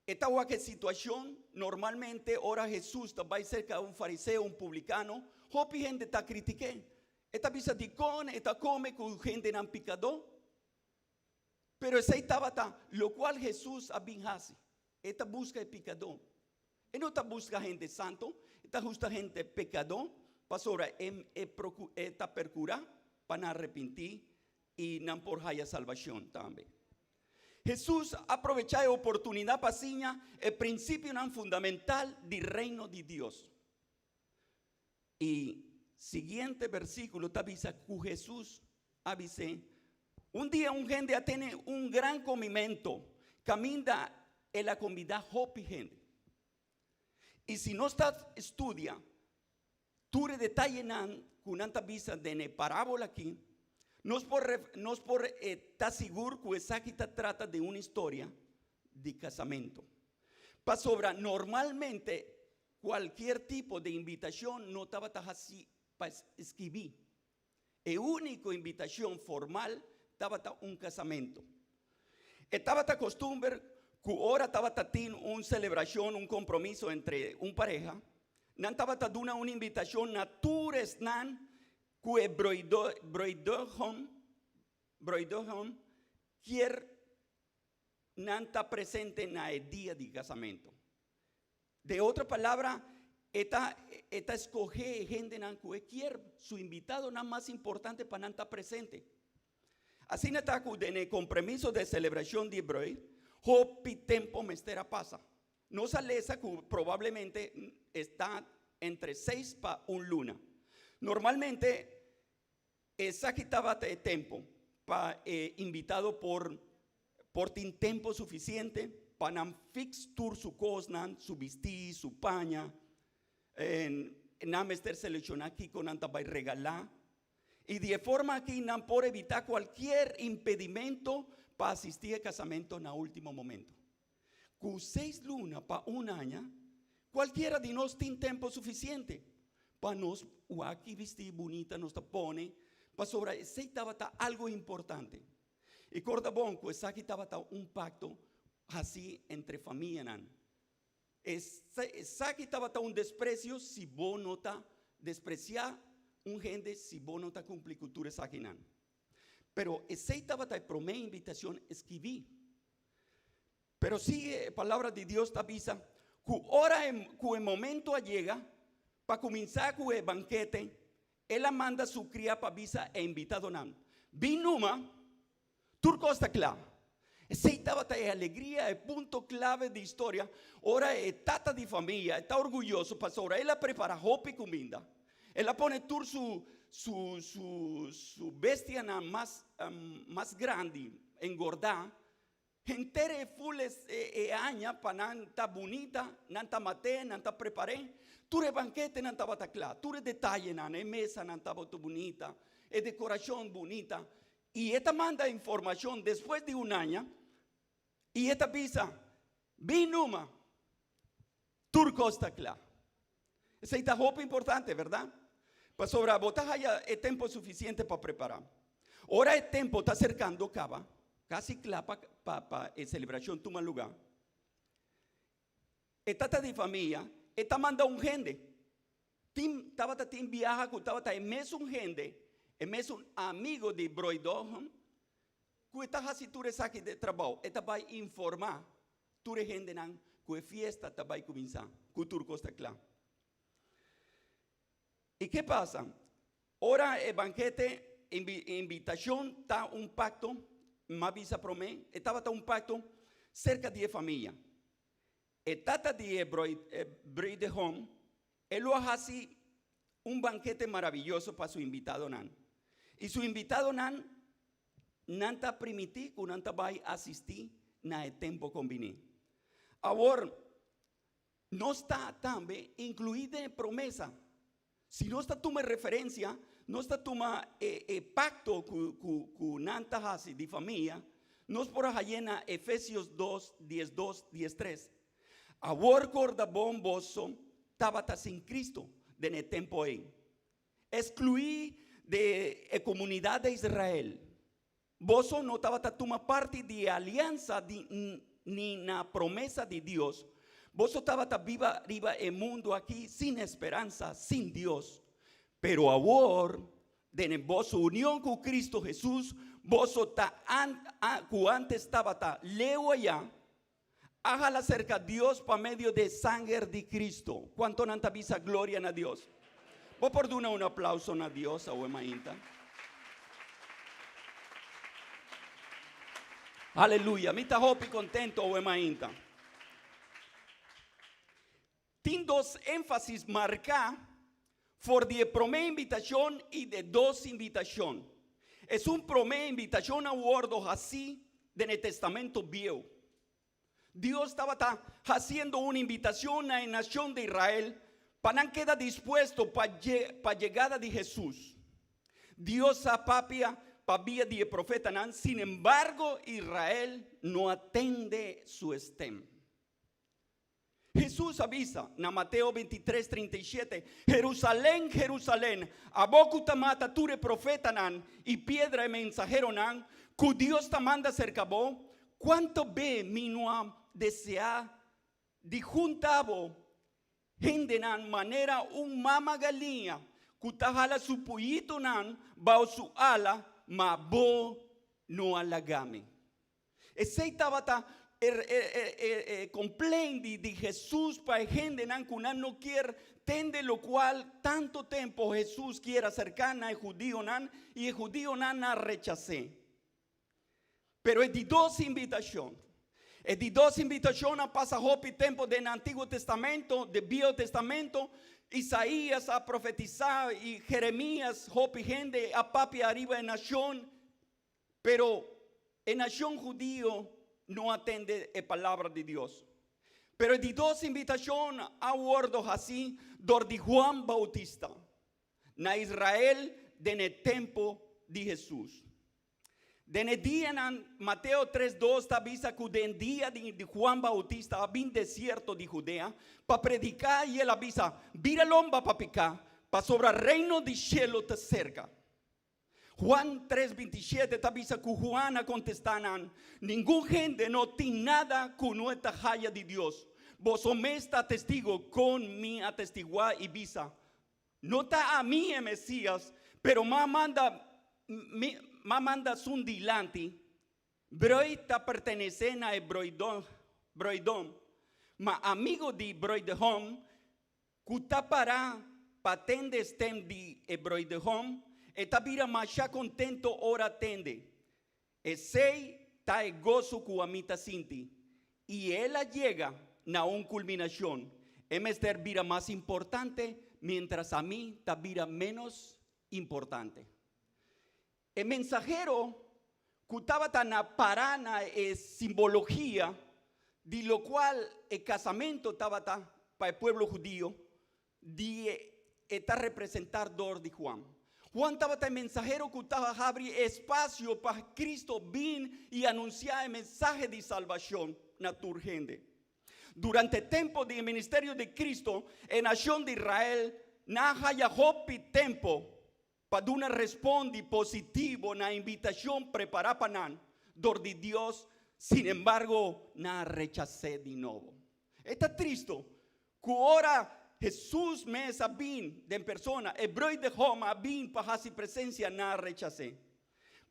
estaba en qué situación. Normalmente ahora Jesús está cerca de un fariseo, un publicano. Hopi gente está critiqué. Esta visa de con, esta come con gente en picador. Pero ese estaba lo cual Jesús abinjase. Esta busca el pecador. Él no está busca gente santo, esta justa gente pecador. Pasora, esta percura para arrepentir y no por haya salvación también. Jesús aprovecha la oportunidad para enseñar el principio fundamental del reino de Dios. Y siguiente versículo está avisa que Jesús avise. Un día un gente tiene un gran comimiento, camina en la comida hopi gente. Y si no estás estudia, tú le detalles con anta visa de la parábola aquí, no es por estar seguro que esa aquí trata de una historia de casamiento. Para sobra, normalmente cualquier tipo de invitación no estaba así para escribir. La única invitación formal estaba un casamiento. Estaba esta costumbre que ahora estaba una celebración, un compromiso entre un pareja. No estaba una invitación naturales que broidohom quiere no estar presente en el día de casamiento. De otra palabra, esta escoge gente que quiere su invitado nada más importante para no estar presente. Así no está en el compromiso de celebración de Broid, hopi tempo mestera pasa. No sale esa que probablemente está entre 6 para 1 luna. Normalmente, esa estaba de tiempo para invitado por tin tempo suficiente para fix tur su cosnan, su vestir, su paña, namester seleccionar aquí con anta vai regalar. Y de forma que no por evitar cualquier impedimento para asistir al casamiento en el último momento. Con 6 lunas para un año, cualquiera de nosotros tiene tiempo suficiente para nos aquí vestir bonita, nos pone, para sobre ese estaba algo importante. Y corda bon, pues aquí estaba un pacto así entre familia. Esa aquí estaba un desprecio si vos no está despreciar un gente si vos no está cumplir cultura saquinan. Pero ese estaba la primera invitación escribí. Pero sigue palabra de Dios te avisa que ahora que el momento llega para comenzar con el banquete, él manda su cría para avisa e invitado nan. Vinuma, turco está claro. Ese estaba la alegría, el punto clave de historia. Ahora es tata de familia, está orgulloso, pastora. Él prepara hopi comida. Él pone tur su bestia más grande, engordar. Entere full aña para nanta bonita, nanta mate, nanta preparé. Ture banquete nanta batacla, ture detalle nan, mesa nanta bonita, decoración bonita. Y esta manda información después de un año. Y esta pisa, vinuma, turco está claro. Ese es un importante, ¿verdad? Pues sobre botar haya el tiempo suficiente para preparar. Ahora el tiempo está acercando, acaba, casi clapa para celebración toma lugar. Esta de familia, esta manda un gente. Estaba viaja, estaba en mes un gente, en mes un amigo de Broidon. Que esta hasiture saque de trabajo, esta va a informar, tu gente nan, que fiesta ta va a comenzar, que turco está claro. ¿Y qué pasa? Ahora el banquete, invitación, está un pacto, más visa promé, estaba un pacto cerca de familia. El tata de Bray de Home, él lo hace un banquete maravilloso para su invitado nan. Y su invitado nan, nanta permitir que nanta va a asistir na el tiempo combiné. Ahora, no está también incluida en promesa. Si no está toma referencia, no está toma pacto con nanta hasi de familia, nos por allá Efesios 2, 12, 13. Ahora corda bomboso, tabata sin Cristo de el tiempo ahí. Excluí de la comunidad de Israel. Vos no estaba toma parte de alianza ni na promesa de Dios. Vos estaba viva arriba el mundo aquí sin esperanza, sin Dios. Pero ahora, de vos unión con Cristo Jesús, vos antes estaba leo allá, hágala cerca a Dios por medio de sangre de Cristo. ¿Cuánto nanta visa gloria a Dios? Vos por dar un aplauso a Dios, a Wemainta. Aleluya, mi está hopi contento, Wemainta. Tin dos énfasis marca for de primera invitación y de dos invitación. Es un primera invitación a bordo así del Testamento Viejo. Dios estaba haciendo una invitación a la nación de Israel para no quedar dispuesto para llegada de Jesús. Dios apapia para vía de profeta Nan, sin embargo Israel no atende su estem. Jesús avisa en Mateo 23, 37, Jerusalén, Jerusalén, a boku tamata ture profeta nan y piedra mensajero nan, que Dios te manda cerca vos, cuánto ve mi no desea de juntavo gente nan manera un mama galinha, que tajala su pollito nan, bao su ala, ma bo no alagame. Ese estaba complain de Jesús para gente que no quiere tende lo cual tanto tiempo Jesús quiere acercar al judío nan y el judío nan rechacé. Pero es de dos invitaciones. Es de dos invitaciones pasa hopi tiempo del Antiguo Testamento, del Viejo Testamento, Isaías a profetizar y Jeremías, Jopi, gente a papi arriba en nación, pero en nación judío no atende la palabra de Dios. Pero de dos invitación a wordos así, dor de Juan Bautista, na Israel de tempo de Jesús. De día en Mateo 3:2 está vista que den día de Juan Bautista había desierto de Judea para predicar y él avisa, vira lomba para picar, para sobre el reino de cielo te cerca. Juan 3:27 está vista que Juan contestan, ningún gente no tiene nada con nuestra haya de Dios. Vos está testigo con mi atestiguar y visa. No está a mí el Mesías, pero más manda sun dilante, broita pertenecen a broidom, ma amigo de broidom, cuta para patende estem de broidom, eta vira macha contento ora tende, esei ta e gozo cuamita sinti, y ella llega na un culminación, emester vira más importante, mientras a mí ta vira menos importante. El mensajero que estaba tan parana es simbología de lo cual el casamiento estaba para el pueblo judío está representar dor de Juan. Juan estaba tan mensajero que estaba abrir espacio para Cristo venir y anunciar el mensaje de salvación na urgente. Durante el tiempo del ministerio de Cristo en la nación de Israel, no haya hopi tiempo para dar una respuesta positiva na invitación preparada para dor de Dios, sin embargo, na rechacé de nuevo. Está triste que ahora Jesús me es bien de persona, hebreo de Roma, bien para su presencia, na rechacé.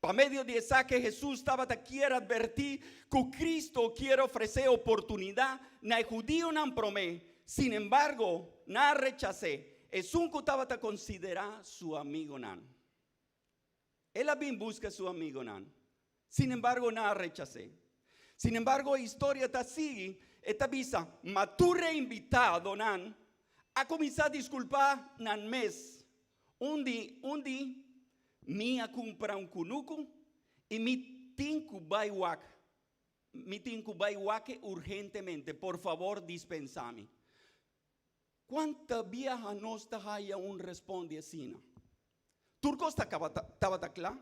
Para medio de esa que Jesús estaba te quiere advertir que Cristo quiere ofrecer oportunidad, na judío no promé, sin embargo, na rechacé. Es un que estaba te considera su amigo nan. Él bien busca su amigo nan. Sin embargo, nada rechacé. Sin embargo, la historia está así. Esta visa, mature invitado nan, a comenzar a disculpar nan mes. Un día, me a comprar un cunuco y mi tinku baiwak. Mi tinku baiwak urgentemente. Por favor, dispensame. ¿Cuánta vieja nos haya un responde así? Turco estaba claro.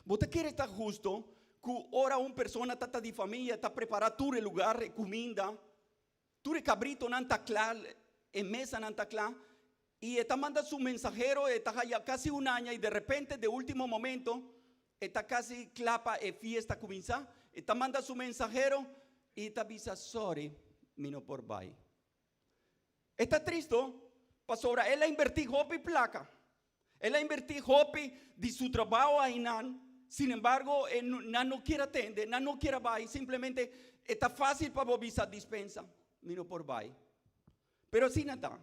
Vos te quieres estar justo que ahora una persona está de familia, está preparada tu lugar, comida, tu cabrito no está claro, en mesa no está claro, y está mandando su mensajero, está ya casi un año y de repente, de último momento, está casi clapa y fiesta comienza, está mandando su mensajero y está avisa, sorry, mino por bye. Está triste, pastora, él ha invertido hopi placa. Él ha invertido hopi de su trabajo a Inan. Sin embargo, él no quiere atender, no quiere bye. Simplemente está fácil para vos dispensa. Miro por bye. Pero sin nada.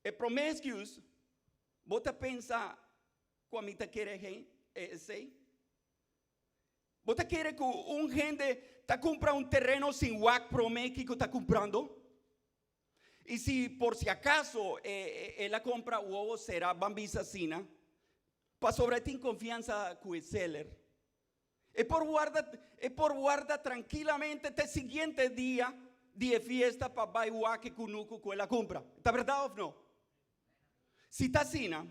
El promiscuous, vos te pensa cuando te quiere ese. Vos te quiere que un gente te compra un terreno sin WAC promiscuous que está comprando. Y si por si acaso él compra huevo será bambisa sina, para sobre ti en confianza con el seller. Es por guardar tranquilamente el siguiente día de fiesta para bailar que cunuco con la compra. ¿Está verdad o no? Si está sina,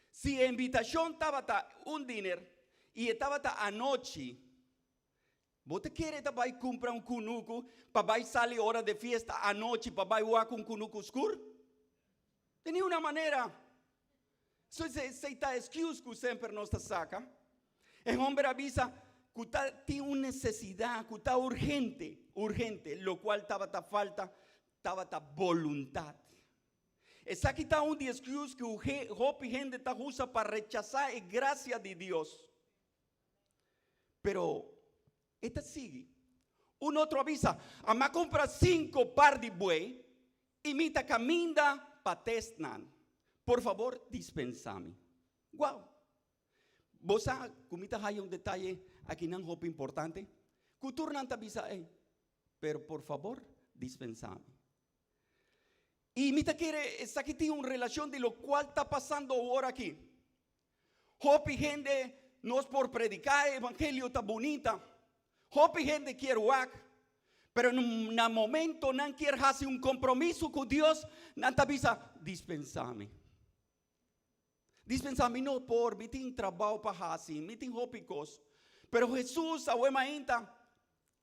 si la invitación estaba un dinero y estaba anoche, vos te quieres para comprar un cunuco, para salir hora de fiesta anoche, para bailar con un cunuco oscuro? Tenía una manera. Se está excuse que siempre nos saca. El hombre avisa que tiene una necesidad, que está urgente, lo cual estaba falta, estaba voluntad. Esa aquí está un excuse que hopi gente está usa para rechazar la gracia de Dios. Pero esta sigue. Un otro avisa, ama compra 5 par de buey y mita camina patesnan. Por favor, dispensame. Wow. Vos sabes, comita hay un detalle aquí en hopi importante. Cultura no te avisa, pero por favor, dispensame. Y mita quiere esa que tiene una relación de lo cual está pasando ahora aquí. Hopi gente no es por predicar evangelio está bonita. Hopi gente quiere wak. Pero en un momento no quiere hacer un compromiso con Dios. No te avisa, dispensame. Dispensame no por mi tin trabajo para hacer, mi tin hopicos. Pero Jesús, abuela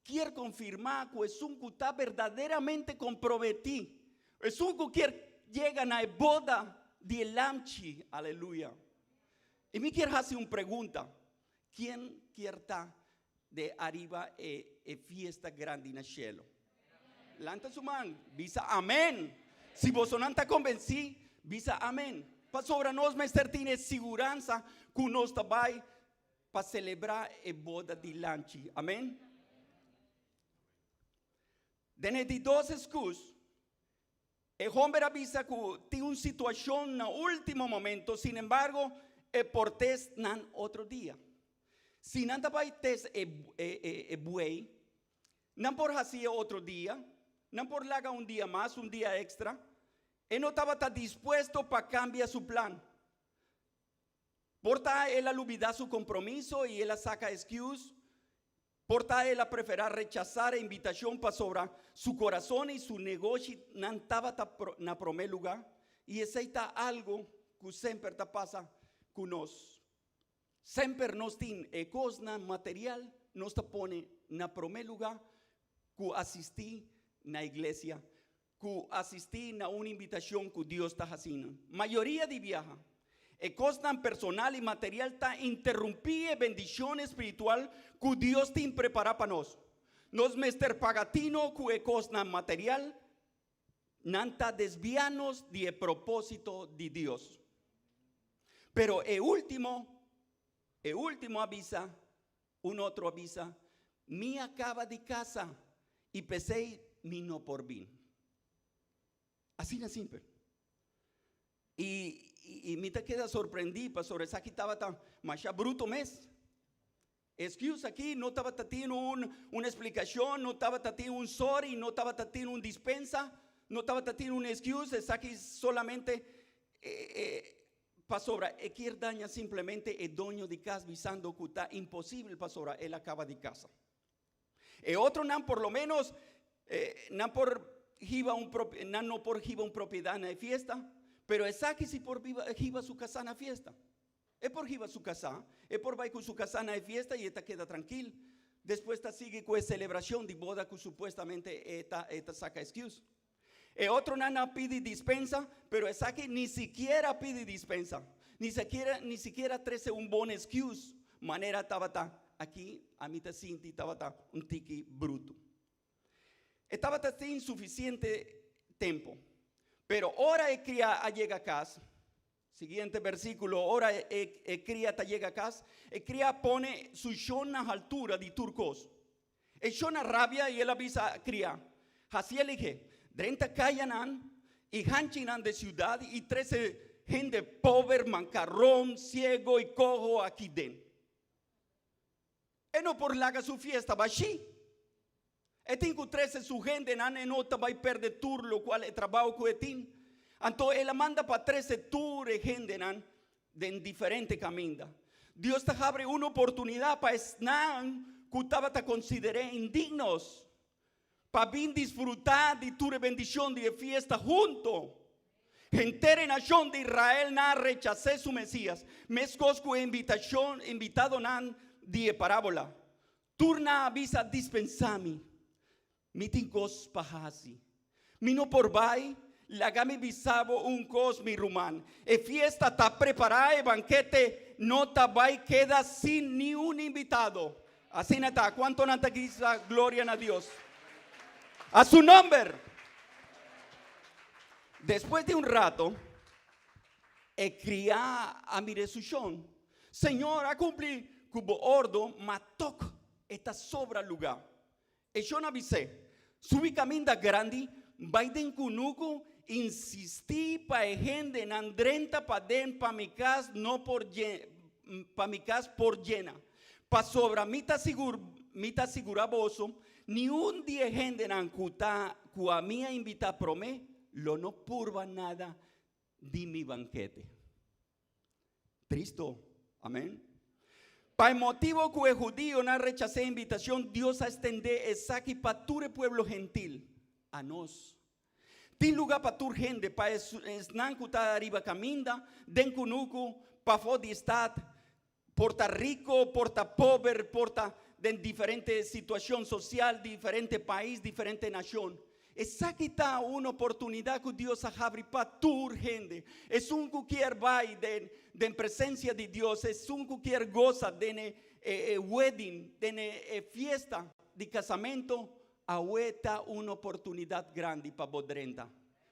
quiere confirmar que es un que está verdaderamente comprometido. Es un que quiere llegar a la boda de Lamchi, aleluya. Y me quiere hacer una pregunta. ¿Quién quiere estar de arriba fiesta grande en el cielo? Lanta su mano, visa amén. Si vos no está convencido, visa amén. Para sobre nos mester tiene seguranza que nos está para celebrar la boda de Lamchi. Amén. Desde dos excusas, el hombre avisa que tiene una situación en el último momento, sin embargo, por test en otro día. Si no te va a test buey, no por hacer otro día, no por hacer un día más, un día extra, él no estaba dispuesto para cambiar su plan. Porta él a olvidar su compromiso y él saca excuse. Porta él a preferir rechazar la invitación para sobre su corazón y su negocio no estaba en primer lugar. Y ese está algo que siempre te pasa con nosotros. Siempre nos tiene cosa material, nos te pone en primer lugar que asistir a la iglesia, que asistir a una invitación que Dios está haciendo. Mayoría de viaja. El cosa personal y material está interrumpir bendición espiritual que Dios te prepara para nosotros. Nos mester pagatino que el cosa material nanta desviarnos del propósito de Dios. Pero el último avisa, un otro avisa, mi acaba de casa y pensé mi no por bien. Así es simple. Y me te queda sorprendido, pastor, esa aquí estaba tan más bruto mes. Excuse aquí, no estaba teniendo una explicación, no estaba teniendo un sorry, no estaba teniendo un dispensa, no estaba teniendo un excuse, esa aquí solamente pastora, quiere dañar simplemente el dueño de casa visando que está imposible, pastora, él acaba de casa. El otro no por lo menos, no por jiba un propiedad en la fiesta, pero es aquí si por jiba su casa en la fiesta. Es por jiba su casa, es por ir con su casa en la fiesta y esta queda tranquilo. Después ta sigue con celebración de boda que supuestamente esta saca excuse. El otro no pide dispensa, pero es aquí ni siquiera pide dispensa. Ni siquiera trece un buen excuse. Manera estaba aquí, a mí te siento estaba un tiki bruto. Estaba insuficiente tiempo. Pero ahora cría a llega a casa. Siguiente versículo, ahora cría a llega a casa. Cría pone su shona altura de turcos. El shona rabia y él avisa a cría. Así elige. 30 callanan y hanchinan de ciudad y 13 gente pobre, mancarrón, ciego y cojo aquí den. No por laga su fiesta, va allí. Tengo 13 su gente, no te va a perder tur, lo cual es trabajo que tiene. Entonces él manda para 13 tur de gente de diferente camino. Dios te abre una oportunidad para esnan que te consideré indignos. Para bien disfrutar de tu bendición de fiesta junto. Gente nación de Israel no rechacé su Mesías. Mescos con invitado nan de parábola. Turna avisa dispensami. Mitingos pahasi. Mino por bai, lagami bisabo un cos mi rumán. E fiesta ta preparada, e banquete no ta bai queda sin ni un invitado. Así nata, ¿cuánto nata quizá gloria a Dios? A su nombre. Después de un rato, cría a mi resución. Señor, a cumplir cubo ordo, matok esta sobra lugar. Y yo no avisé. Subi caminda grande, baiden kunuku, insistí pa gente en andrenta pa den pa mi casa no por pa mi casa por llena. Pa sobra mita segura boso. Ni un día gente en ancuta que a mí invita promé lo no purva nada di mi banquete. Cristo, amén. Para el motivo que el judío no rechacé invitación, Dios a extender esa aquí para todo el pueblo gentil a nos. Tin lugar para tu gente, para esnanku ta arriba caminda, den kunuku, para fodi estad, porta rico, porta pobre, porta de diferente situación social, diferente país, diferente nación. Esa aquí está una oportunidad que Dios ha abierto para tu gente. Es un que quiere vai de presencia de Dios, es un que quiere goza de wedding, de fiesta, de casamiento. Ahorita una oportunidad grande para Bodrenta.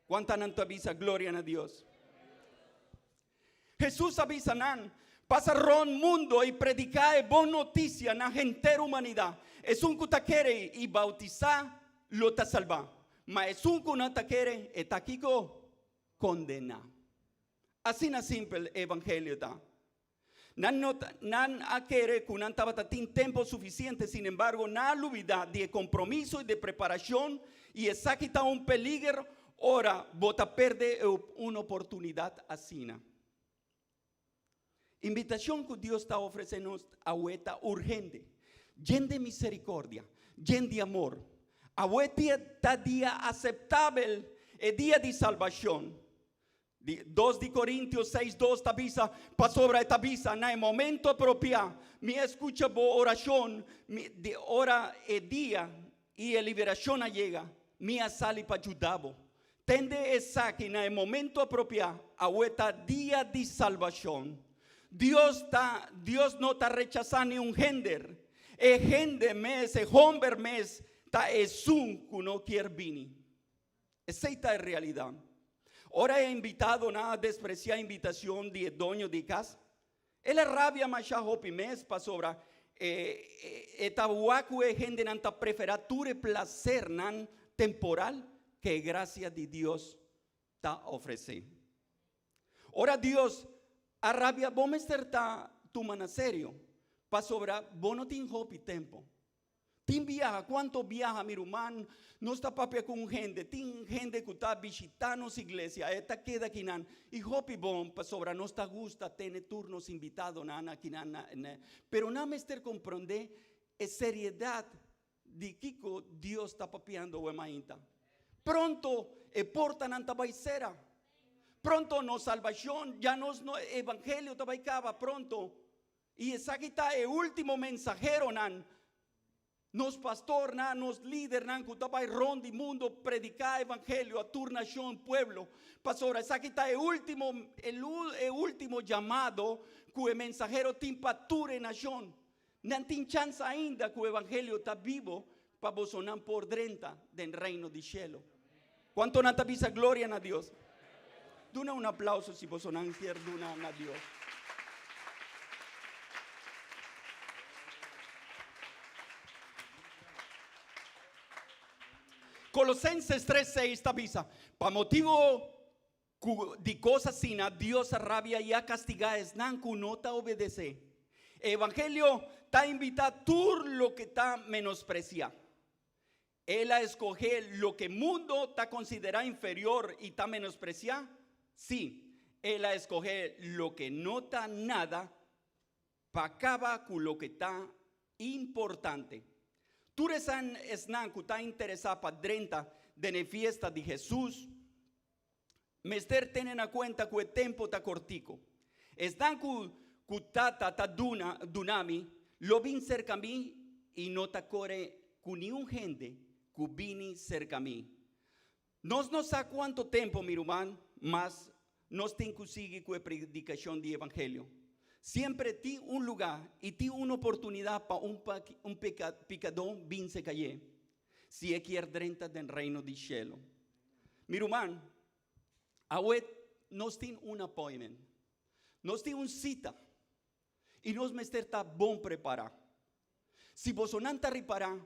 ¿Cuánta nanto avisa? Gloria a Dios. Jesús avisa nan. Pasa ron mundo y predicar buena noticia na entera humanidad. Es un que quiere y bautizar, lo ta salvar. Mas es un que no te quiere, está aquí condena. Así na simple el evangelio está. Nan a querer que nan tabatatín tiempo suficiente, sin embargo, na olvidar de compromiso y de preparación, y esa quita un peligro, ahora bota perde una oportunidad así. Invitación que Dios está ofreciendo ahorita urgente, llena de misericordia, llena de amor. Ahorita está día aceptable, el día de salvación. 2 de Corintios 6:2 tabisa, pasora tabisa, en el momento apropiado, me escucha oración, de hora y día, y la liberación llega, me sale para ayudarlo. Tende esa que en el momento apropiado, ahorita día de salvación. Dios no está rechazando ni un género. El género mes, el hombre mes, está es un que no quiere venir. Esa es la realidad. Ahora he invitado a despreciar invitación de dueño de casa. Él rabia más hopi mes para sobra. Etabuacu gente nanta prefera ture placer nan temporal que gracia de Dios ta ofrece. Ahora Dios a rabia vos me está tu mana serio para sobra vos no tin hopi tempo. Tin viaja, ¿cuánto viaja mi hermano? No está papia con gente, tin gente que está visitando su iglesia, esta queda aquí nan, y hopi bon, pa sobra no está gusta tener turnos invitados nan aquí nan, pero nada me estar comprende es seriedad de Kiko Dios está papiando huemainta. Pronto porta nan tabaicera, pronto no salvación, ya no evangelio tabaicaba pronto, y esa aquí está el último mensajero nan. Nos pastor, nos líder, que ron di mundo predicar evangelio a tu nación, pueblo. Pastor, esa aquí está el último llamado que el mensajero timpa tu nación. No tin chance ainda que el evangelio está vivo para bosonar por dentro del reino de cielo. ¿Cuánto nata visa gloria a Dios? Duna un aplauso si bosonan quiere duna a Dios. Colosenses 3:6 avisa, para motivo de cosas sin Dios rabia y a castigar es nanku no te obedece. Evangelio está invitado a todo lo que está menosprecia. Él a escoger lo que el mundo está considera inferior y está menosprecia. Sí, él a escoger lo que no está nada para acabar con lo que está importante. Tú eres esnan que está interesado para drenta de la fiesta de Jesús. Mester tienen en cuenta que el tiempo está cortico. Esnan que está dunami, lo vin cerca a mí y no te corre con ni un gente que vini cerca a mí. No sé cuánto tiempo, mi hermano, más nos tiene que seguir con la predicación del evangelio. Siempre ti un lugar y ti una oportunidad para un pecador bien se calle. Si es que drenta del reino del cielo. Mi hermano, ahora nos tiene un appointment. Nos tiene una cita. Y nos está bon preparar. Si vos no está reparar,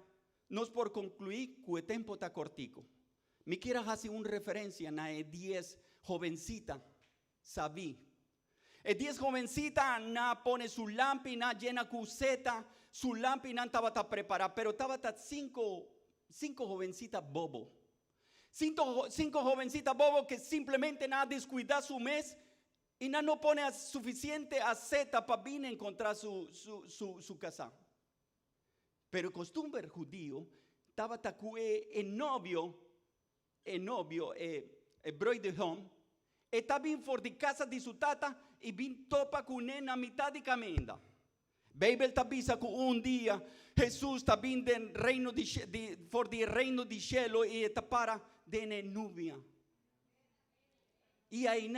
nos por concluir que el tiempo está cortico. Me quiero hacer una referencia a 10 jovencitas sabí. 10 jovencita na pone su lámpina llena cuseta, su lámpina estaba preparada, pero estaba 5 jovencitas bobo. Cinco jovencitas bobos que simplemente nada descuida su mes y nada no pone suficiente aceta para venir a encontrar su casa. Pero costumbre judío estaba tacue el novio, broi de home, estaba bien for de casa de su tata y bien topa con él a mitad de camenda. Babel tabisa que un día Jesús está bien del reino for del reino de cielo y está para de nubia. Y ahí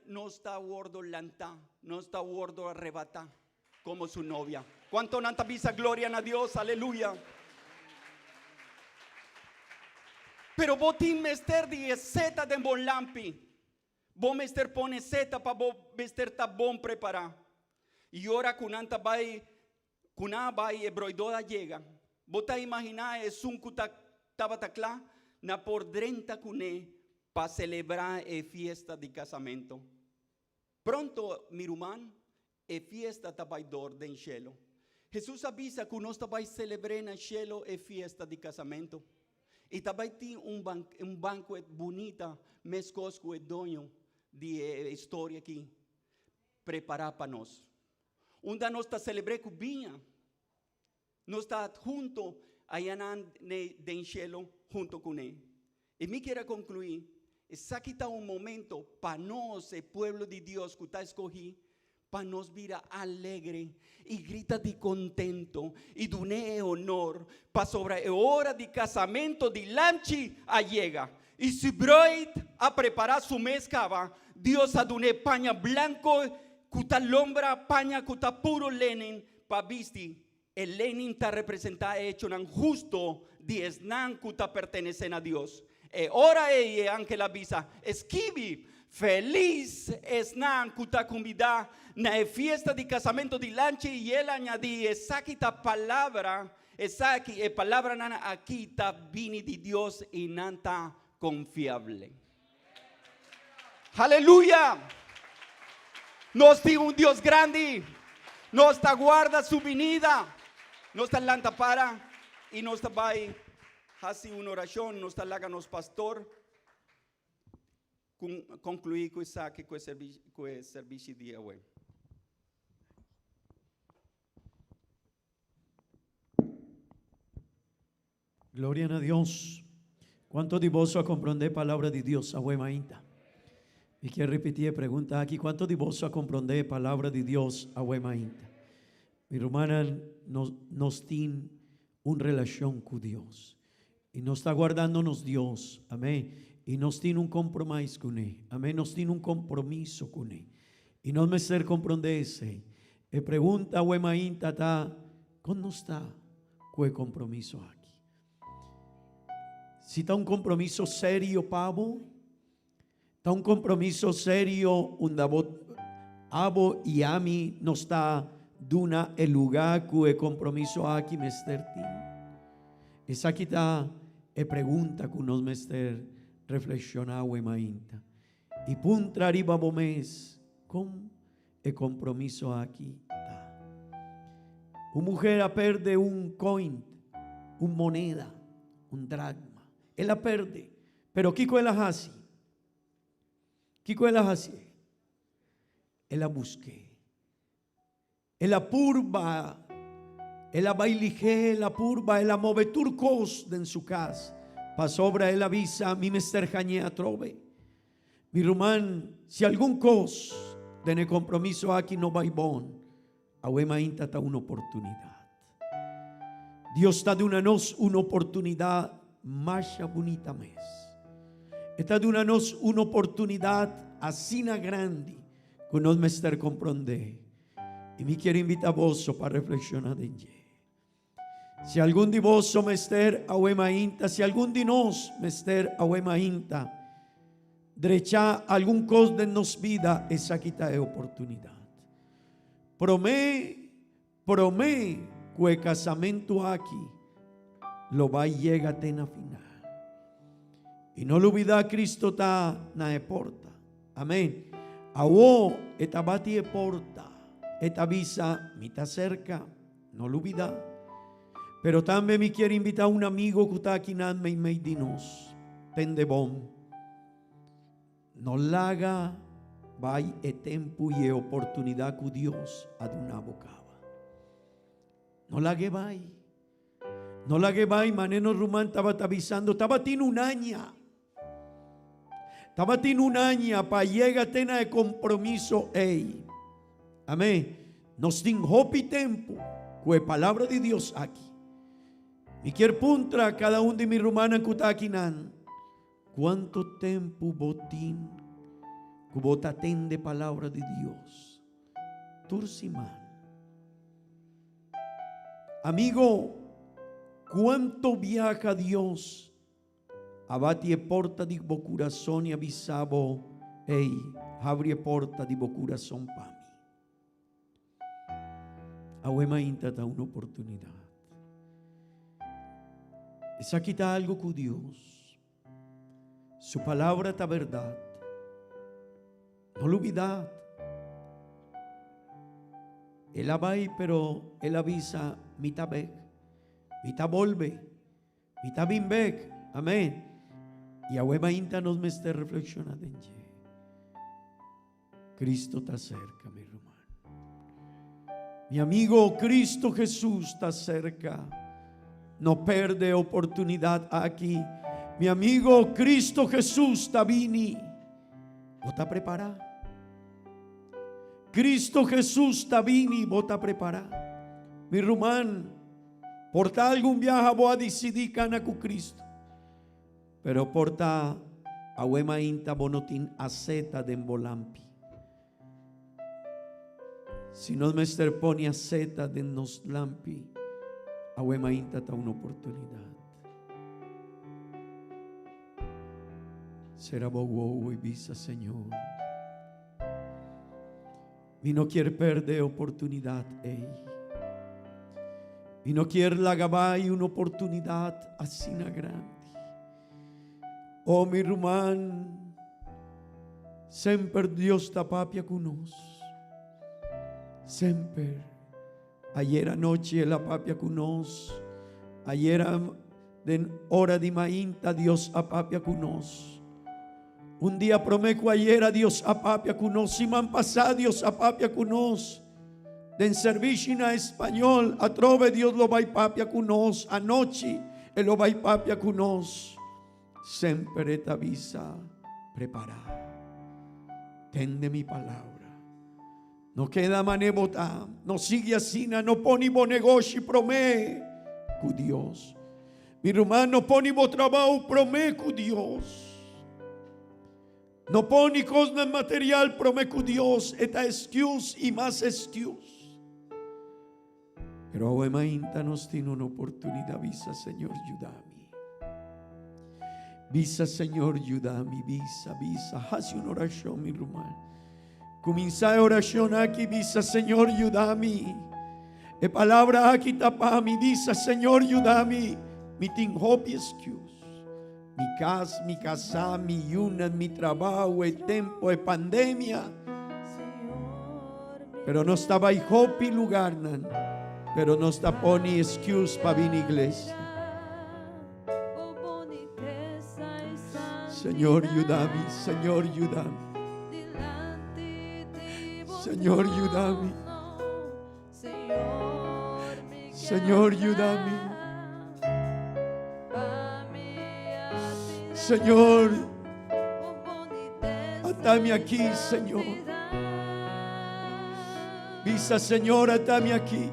no está gordo lanta, no está gordo arrebata como su novia. ¿Cuánto nanta visa gloria a Dios? Aleluya. Pero vos tin mester de seta de bon lampi. Vos mester pone seta para vos mester ta bon preparar. Y ahora kunanta bai ebroidoda llega. Vos te imaginas es un tabatacla na por 30 cuné para celebrar fiesta de casamento. Pronto, mi hermano, fiesta tabaidor de cielo. Jesús avisa que nós vai celebrar en cielo fiesta de casamento. Y também tem banquete bonita, mescosco e dono de história aqui, preparar para nós. Onde nós está celebrando com vinha, nós está junto, aí em cielo, junto com ele. E me quero concluir, esse aqui está momento para nós, o pueblo de Deus que está escolhido, para nos vira alegre y grita de contento y dune honor para sobre hora de casamento de lanchi a llega y si broid a preparar su mezcaba Dios a dune paña blanco cuta lombra paña cuta puro lenin pa visti el lenin está representado hecho en justo de esnan cuta pertenecen a Dios e ora ella ángel avisa esquivi feliz esnan cuta convida na fiesta de casamento de lanche y él añadí esa quita palabra nana aquí está vini de Dios y nanta confiable. Aleluya. Nos tiene un Dios grande, nos está guarda su venida, nos está lanta para y nos está vai hace una oración, nos está láganos pastor. Concluir com esse serviço de hoje. Gloria a Dios. ¿Cuántos de vos a comprender palabra de Dios? Ahuemainta. Y quiero repetir pregunta aquí. ¿Cuántos de vos a comprender palabra de Dios? Ahuemainta. Mi hermana nos tiene una relación con Dios. Y nos está guardándonos Dios. Amén. Y nos tiene un compromiso con Él. Amén. Nos tiene un compromiso con Él. Y no me ser comprenderse. E pregunta Ahuemainta está. ¿Cómo está? ¿Qué compromiso aquí? Si está un compromiso serio, pavo, está un compromiso serio, abo y ami no está duna el lugar que compromiso aquí mester tin. Esa aquí está pregunta que nos mester reflexionar o mainta. Y punta arriba mes con el compromiso aquí está. Una mujer a perde un coin, un moneda, un dragma. Él la perde, pero Kiko él la hace. Kiko él la hace. Él la busque. Él la purba. Él la bailige, él la purba, él la move turcos en su casa. Pa sobra él avisa, mi mester jañea trove. Mi rumán, si algún cos de ne compromiso aquí no va y bon, ahuema inta ta una oportunidad. Dios está de una oportunidad más bonita mes. Está de una oportunidad así na grande que nos mester comprende. Y me quiero invitar a vos para reflexionar en ella. Si algún de vos mester ahuema inta, si algún de nos mester ahuema inta, derecha algún cos de nos vida, esa quita de oportunidad. Promé que el casamento aquí lo va a llegar a final. Y no lo olvida, Cristo está na de porta. Amén. Awo esta bati de porta. Esta visa me está cerca. No lo olvida. Pero también me quiere invitar a un amigo que está aquí en me dinos. tende bom. No laga vai e tempo e oportunidad cu Dios ad una bocava. No lague vai. No lague vai, maneno rumán estaba avisando, estaba tin un año. Estaba tin un año pa llega tena de compromiso ei. Amén. Nos tin hopi tempo, cue palabra de Dios aquí. Y quiero puntra cada uno de mi rumana kutakinan. ¿Cuánto tiempo botín cubota atende palabra de Dios? Tursimán. Amigo, ¿cuánto viaja Dios? Abati porta di bo corazón y avisabo, hey, abri porta di bo corazón pa mí. Awema intata una oportunidad. Esa quita algo con Dios. Su palabra está verdad. No lo olvidad. Él abai, pero él avisa, mita bek, mita volve, mita bimbek. Amén. Y awema inta nos me esté reflexionando en ye. Cristo está cerca, mi hermano. Mi amigo, Cristo Jesús está cerca. No perde oportunidad aquí. Mi amigo, Cristo Jesús está vini. ¿Vos está preparado? Cristo Jesús está vini. ¿Vos está preparado? Mi rumán, porta algún viaje vos a decidir cana con Cristo. Pero porta awema inta bonotin aceta de embolampi. Si nos mester pone aceta de nos lampi, awema inta ta una oportunidad. Será bogo y visa, Señor. Y no quiere perder oportunidad, ey. Y no quiere la gabay una oportunidad así na grande. Oh, mi rumán, sempre Dios ta papia con nos. Sempre. Ayer anoche la papia con nos. Ayer den hora de mainta Dios a papia con nos. Un día prometo ayer a Dios a papia con nos. Si man pasado Dios a papia con nos. Den servicio en español. A trove Dios lo va y papia con nos. Anoche Él lo va y papia con nos. Sempre te avisa, prepara. Tende mi palabra. No queda manebota. No sigue así. No pone bo negocio promé con Dios. Mi hermano, no pone bo trabajo promé con Dios. No pone cosas material promé con Dios. Esta excuse y más excuse. Pero ahora nos tiene una oportunidad. Visa, Señor, ayúdame. Visa, Señor, ayúdame. Visa. Haz una oración, mi hermano. Comienza a oración aquí. Visa, Señor, ayúdame. E palabra aquí tapame. Visa, Señor, ayúdame. Mi ting hope excuse. Mi casa, mi yuna, mi trabajo, el tiempo, el pandemia. Pero no estaba ahí hope lugar, nan. Pero no está poni excuse para venir iglesia. Señor, ayúdame. Señor, ayúdame. Señor, ayúdame. Señor, ayúdame. Señor, atame aquí, Señor. Visa, Señor, atame aquí.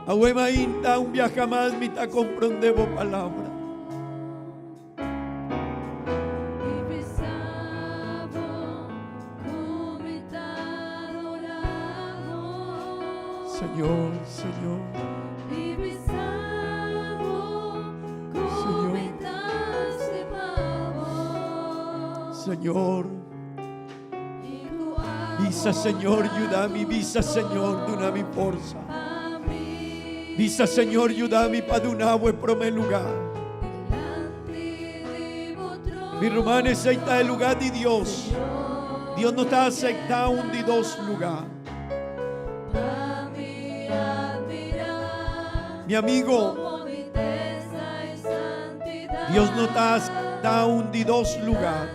Ahuema inta un viaje más, mi ta comprendebo palabra. Señor, Señor. Señor, visa, Señor, ayúdame. Visa, Señor, duna mi forza. Visa, Señor, ayúdame para donar el primer lugar. Mi hermano, acepta el lugar de Dios. Dios no está aceptando un de dos lugares. Mi amigo, Dios no está hundidos lugar.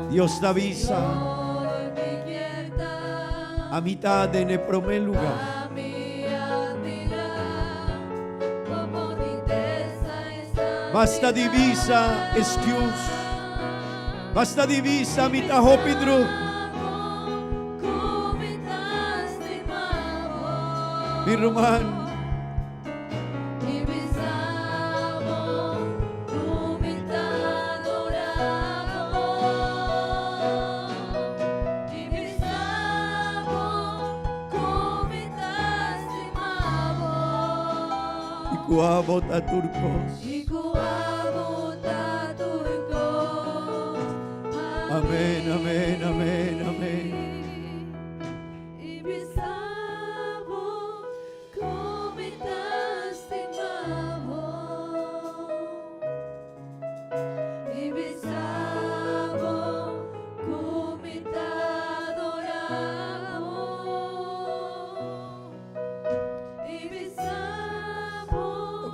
Dios te avisa a mitad de el primer lugar. Basta divisa excuse. Basta divisa mitad hopidru. Mi Roman. Ikuabot at turkos. Amen, amen, amen, amen.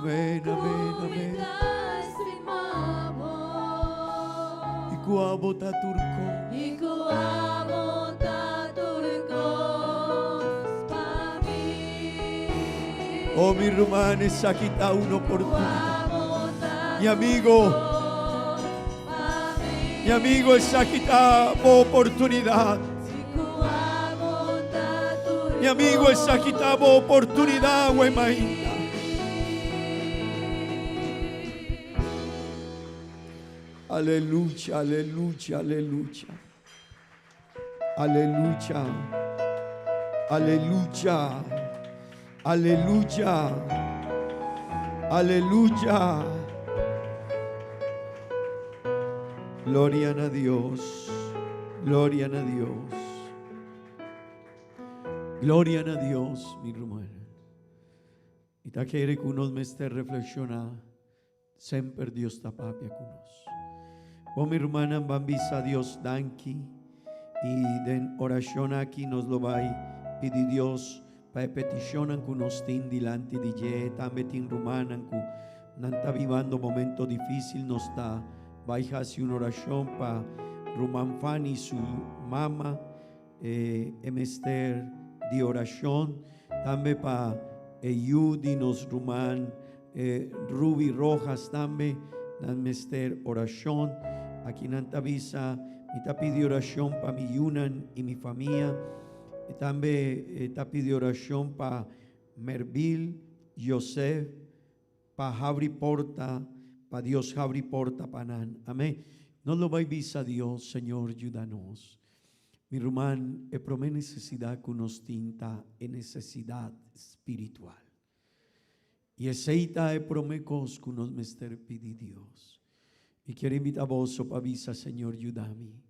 Amen, amen, amen. Ikuabot at turkos. Oh, mi Román, esa quita una oportunidad. Mi amigo, esa quita oportunidad. Mi amigo, esa quita oportunidad, Wemainta. Aleluya, aleluya, aleluya. Aleluya. Aleluya. Aleluya. Aleluya. Gloria a Dios. Gloria a Dios. Gloria a Dios, mi hermano. Y ta quiere que uno me esté reflexionando. Sempre Dios está papia con nos. Oh, mi hermana, bambisa a Dios danki. Y den oración aquí nos lo va a pedir Dios. Para peticionan que nos tin dilante di je. También tin rumanan que no está vivando momento difícil. Nos está. Vaya a hacer una oración para Ruman Fanny, su mamá. Emester de oración. También para Yudi nos Ruman. Ruby Rojas también. Emester oración. Aquí en Antavisa. Me está pidiendo oración para mi Yunan y mi familia. Y también está pidiendo oración para Merville, Joseph, para Javri Porta, para Dios Javri Porta, Panan. Amén. No lo va a visa Dios, Señor, ayúdanos. Mi Román, es por mi necesidad que nos tinta en necesidad espiritual. Y esa es por mi cosa que nos mester pide Dios. Y quiero invitar a vos para visa, Señor, ayúdame.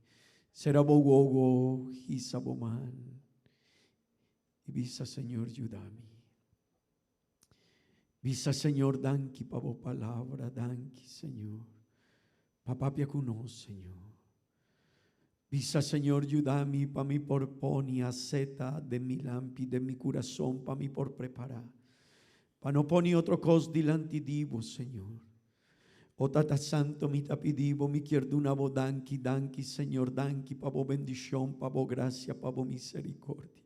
Será bogogo, hisaboman. Y visa, Señor, ayúdame. Visa, Señor, danki pa vos palabra, danki, Señor. Papapia kunos, Señor. Visa, Señor, ayúdame pa mi por poni aceta de mi lampi, de mi corazón, pa mi por preparar. Pa no poni otro cos dilanti divo, Señor. O Tata Santo, mi tapidivo, mi quiero una voz danki, danki, Señor, danki pa vos bendición, pa vos gracia, pa vos misericordia.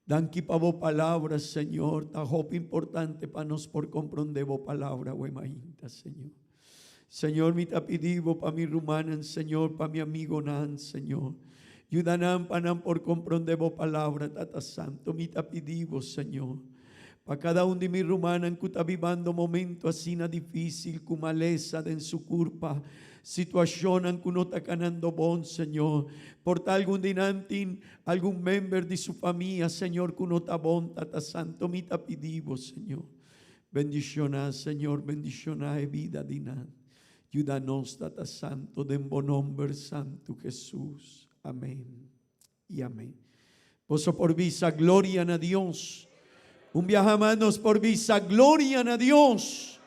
Danki pa vos palabra, Señor, ta hope importante pa nos por comprender vos palabra, Wemainta, Señor. Señor, mi tapidivo pa mi rumanan, Señor, pa mi amigo nan, Señor. Yudanan panan por comprender vos palabra, Tata Santo, mi tapidivo, Señor. Para cada uno de mis rumanan que está viviendo momento así na difícil, con maleza en su culpa, situación que no está ganando bon, Señor. Por tal algún dinantin, algún member de su familia, Señor, que no está bon, Tata Santo, mi tapidivo, Señor. Bendicioná, Señor, bendicioná vida dinan. Ayúdanos, Tata Santo, de bon nombre Santo Jesús. Amén y amén. Poso por visa, gloria a Dios. Un viajamanos por visa, gloria a Dios.